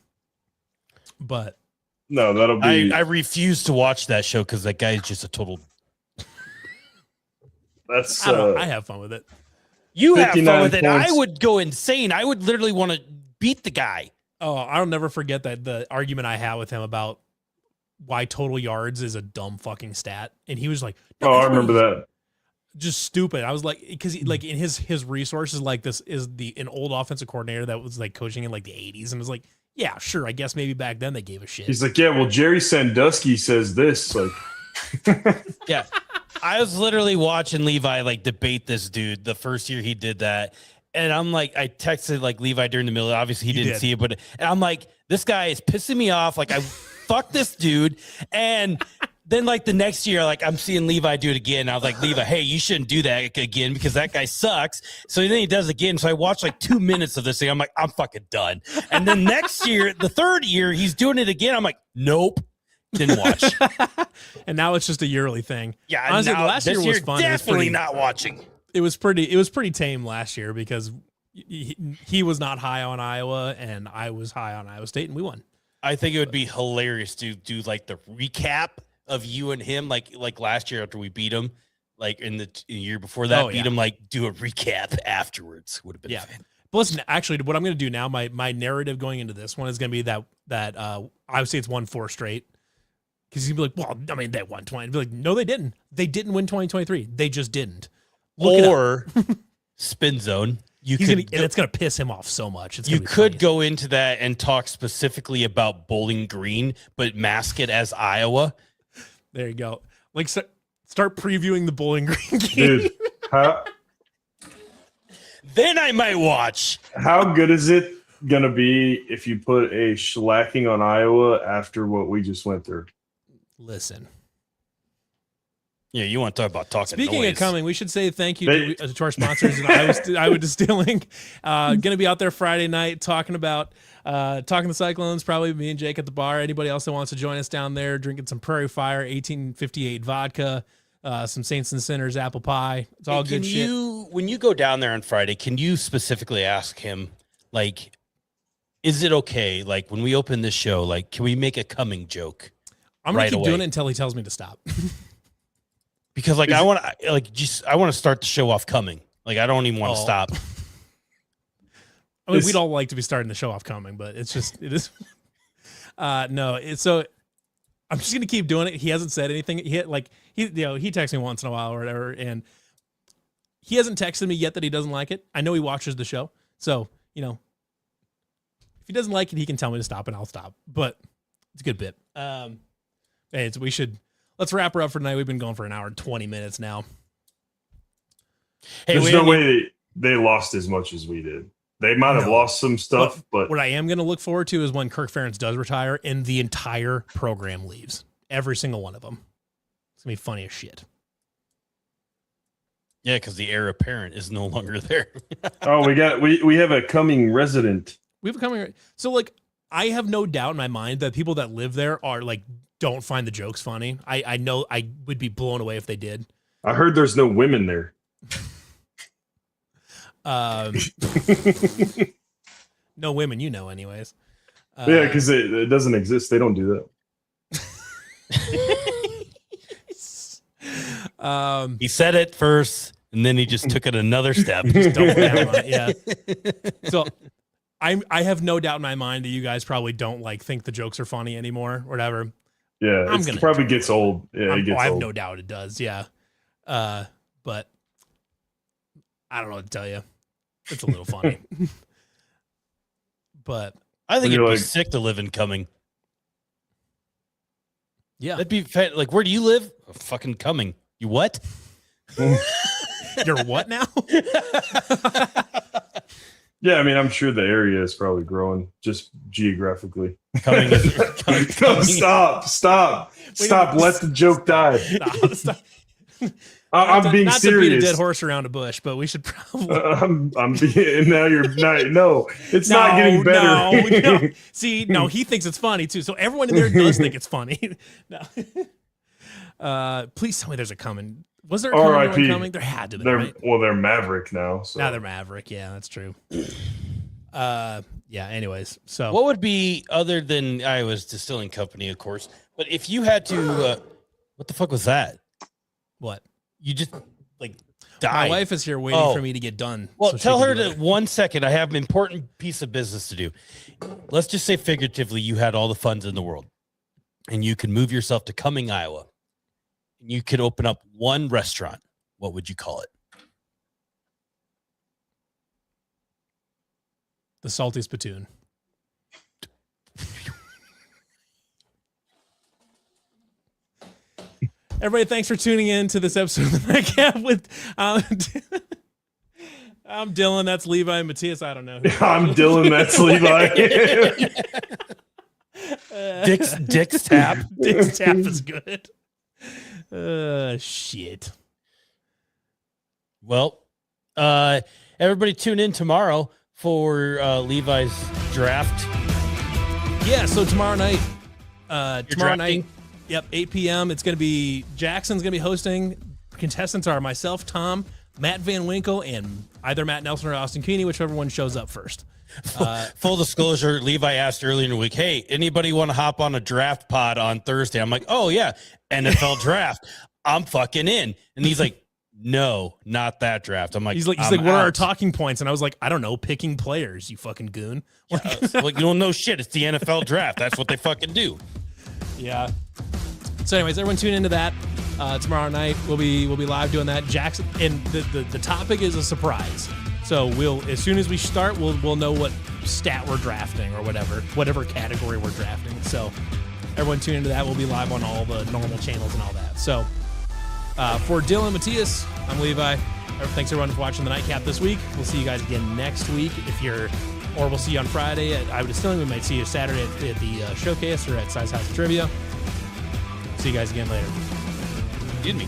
no, that'll be. I refuse to watch that show because that guy is just a total. That's. I have fun with it. You have fun with it. I would go insane. I would literally want to beat the guy. Oh, I'll never forget the argument I had with him about why total yards is a dumb fucking stat, and he was like, "Oh, I remember that." just stupid. I was like, because like in his resources, like this is an old offensive coordinator that was like coaching in like the 80s, and was like, yeah, sure, I guess maybe back then they gave a shit. He's like, yeah, well, Jerry Sandusky says this. Like, Yeah. I was literally watching Levi like debate this dude the first year he did that. And I'm like, I texted like Levi during the middle. Obviously he didn't see it, but and I'm like, this guy is pissing me off. Like, I fuck this dude. And then like the next year, like I'm seeing Levi do it again. I was like, Levi, hey, you shouldn't do that again because that guy sucks. So then he does it again. So I watched like 2 minutes of this thing. I'm like, I'm fucking done. And then next year, the third year, he's doing it again. I'm like, nope. Didn't watch. And now it's just a yearly thing. Yeah, honestly, now, last year was fun. Definitely not watching. It was pretty tame last year because he was not high on Iowa and I was high on Iowa State and we won. I think it would be hilarious to do like the recap of you and him, like last year after we beat him, like in the year before that, beat him, like do a recap afterwards. Would have been fun. But listen, actually, what I'm going to do now, my narrative going into this one is going to be that Iowa State's won 4 straight. Because he'd be like, well, I mean, they won 20. I'd be like, no, they didn't. They didn't win 2023. They just didn't. Or spin zone. And it's going to piss him off so much. You could go into that and talk specifically about Bowling Green, but mask it as Iowa. There you go. Like, start previewing the Bowling Green game. dude, then I might watch. How good is it going to be if you put a shellacking on Iowa after what we just went through? Listen. Yeah, you want to talk about talking Speaking noise. of coming, we should say thank you to our sponsors at Iowa Distilling. Going to be out there Friday night talking the Cyclones, probably me and Jake at the bar. Anybody else that wants to join us down there, drinking some Prairie Fire 1858 vodka, some Saints and Sinners apple pie. It's all good shit. When you go down there on Friday, can you specifically ask him, like, is it okay? Like, when we open this show, like, can we make a coming joke? I'm going to keep doing it until he tells me to stop. Because like I want to start the show off coming. Like I don't even want to stop. I mean, we'd all like to be starting the show off coming, but it is. No, so I'm just gonna keep doing it. He hasn't said anything. He texts me once in a while or whatever, and he hasn't texted me yet that he doesn't like it. I know he watches the show, so if he doesn't like it, he can tell me to stop and I'll stop. But it's a good bit. Let's wrap her up for tonight. We've been going for an hour and 20 minutes now. Hey, there's no way they lost as much as we did. They might have lost some stuff, but what I am going to look forward to is when Kirk Ferentz does retire and the entire program leaves. Every single one of them. It's going to be funny as shit. Yeah, because the heir apparent is no longer there. Oh, we have a coming resident. We have a coming. So like, I have no doubt in my mind that people that live there are like, don't find the jokes funny. I know I would be blown away if they did. I heard there's no women there. No women, anyways. Yeah, because it doesn't exist. They don't do that. He said it first, and then he just took it another step. Just double down on it, yeah. So I have no doubt in my mind that you guys probably don't think the jokes are funny anymore, or whatever. Yeah, it probably gets old. Yeah, it gets I have old. no doubt it does. Yeah, but I don't know what to tell you. It's a little funny, but I think it'd be sick to live in Cumming. Yeah, that'd be like, where do you live? Oh, fucking Cumming. You what? You're what now? Yeah, I mean, I'm sure the area is probably growing just geographically. Cumming Stop. Let the joke die. Stop. I'm being not serious. To beat a dead horse around a bush, but we should probably. I'm being. Now you're not. No, it's not getting better. No. See, no, he thinks it's funny too. So everyone in there does think it's funny. No. Please tell me there's a coming. Was there a coming? There had to be. Right? Well, they're Maverick now. So. Now they're Maverick. Yeah, that's true. Yeah. Anyways, so what would be other than Iowa's Distilling Company, of course? But if you had to, what the fuck was that? What? You just died. My wife is here waiting for me to get done. Well, tell her to 1 second. I have an important piece of business to do. Let's just say figuratively, you had all the funds in the world, and you can move yourself to Cumming, Iowa. You could open up one restaurant what would you call it? The salty spittoon. Everybody, thanks for tuning in to this episode of the Nightcap with I'm Dylan, that's Levi, and Matthias, I don't know. I'm Dylan, that's Levi. Dick's Tap. Dick's Tap is good. Shit. Well, everybody tune in tomorrow for Levi's draft. Yeah, so tomorrow night, drafting? Yep, 8 p.m. It's going to be, Jackson's going to be hosting. Contestants are myself, Tom, Matt Van Winkle, and either Matt Nelson or Austin Keeney, whichever one shows up first. Full disclosure, Levi asked earlier in the week, hey, anybody want to hop on a draft pod on Thursday? I'm like, oh, yeah, NFL draft. I'm fucking in. And he's like, no, not that draft. I'm like, he's like, what are our talking points? And I was like, I don't know, picking players, you fucking goon. Like, you don't know shit. It's the NFL draft. That's what they fucking do. Yeah. So anyways, everyone tune into that. Tomorrow night we'll be live doing that. Jackson, and the topic is a surprise. So we'll, as soon as we start, we'll know what stat we're drafting or whatever category we're drafting. So everyone tune into that. We'll be live on all the normal channels and all that. So for Dylan, Matthias, I'm Levi. Thanks everyone for watching the Nightcap this week. We'll see you guys again next week. Or we'll see you on Friday at Iowa Distilling. We might see you Saturday at the Showcase or at Size House Trivia. See you guys again later. Excuse me.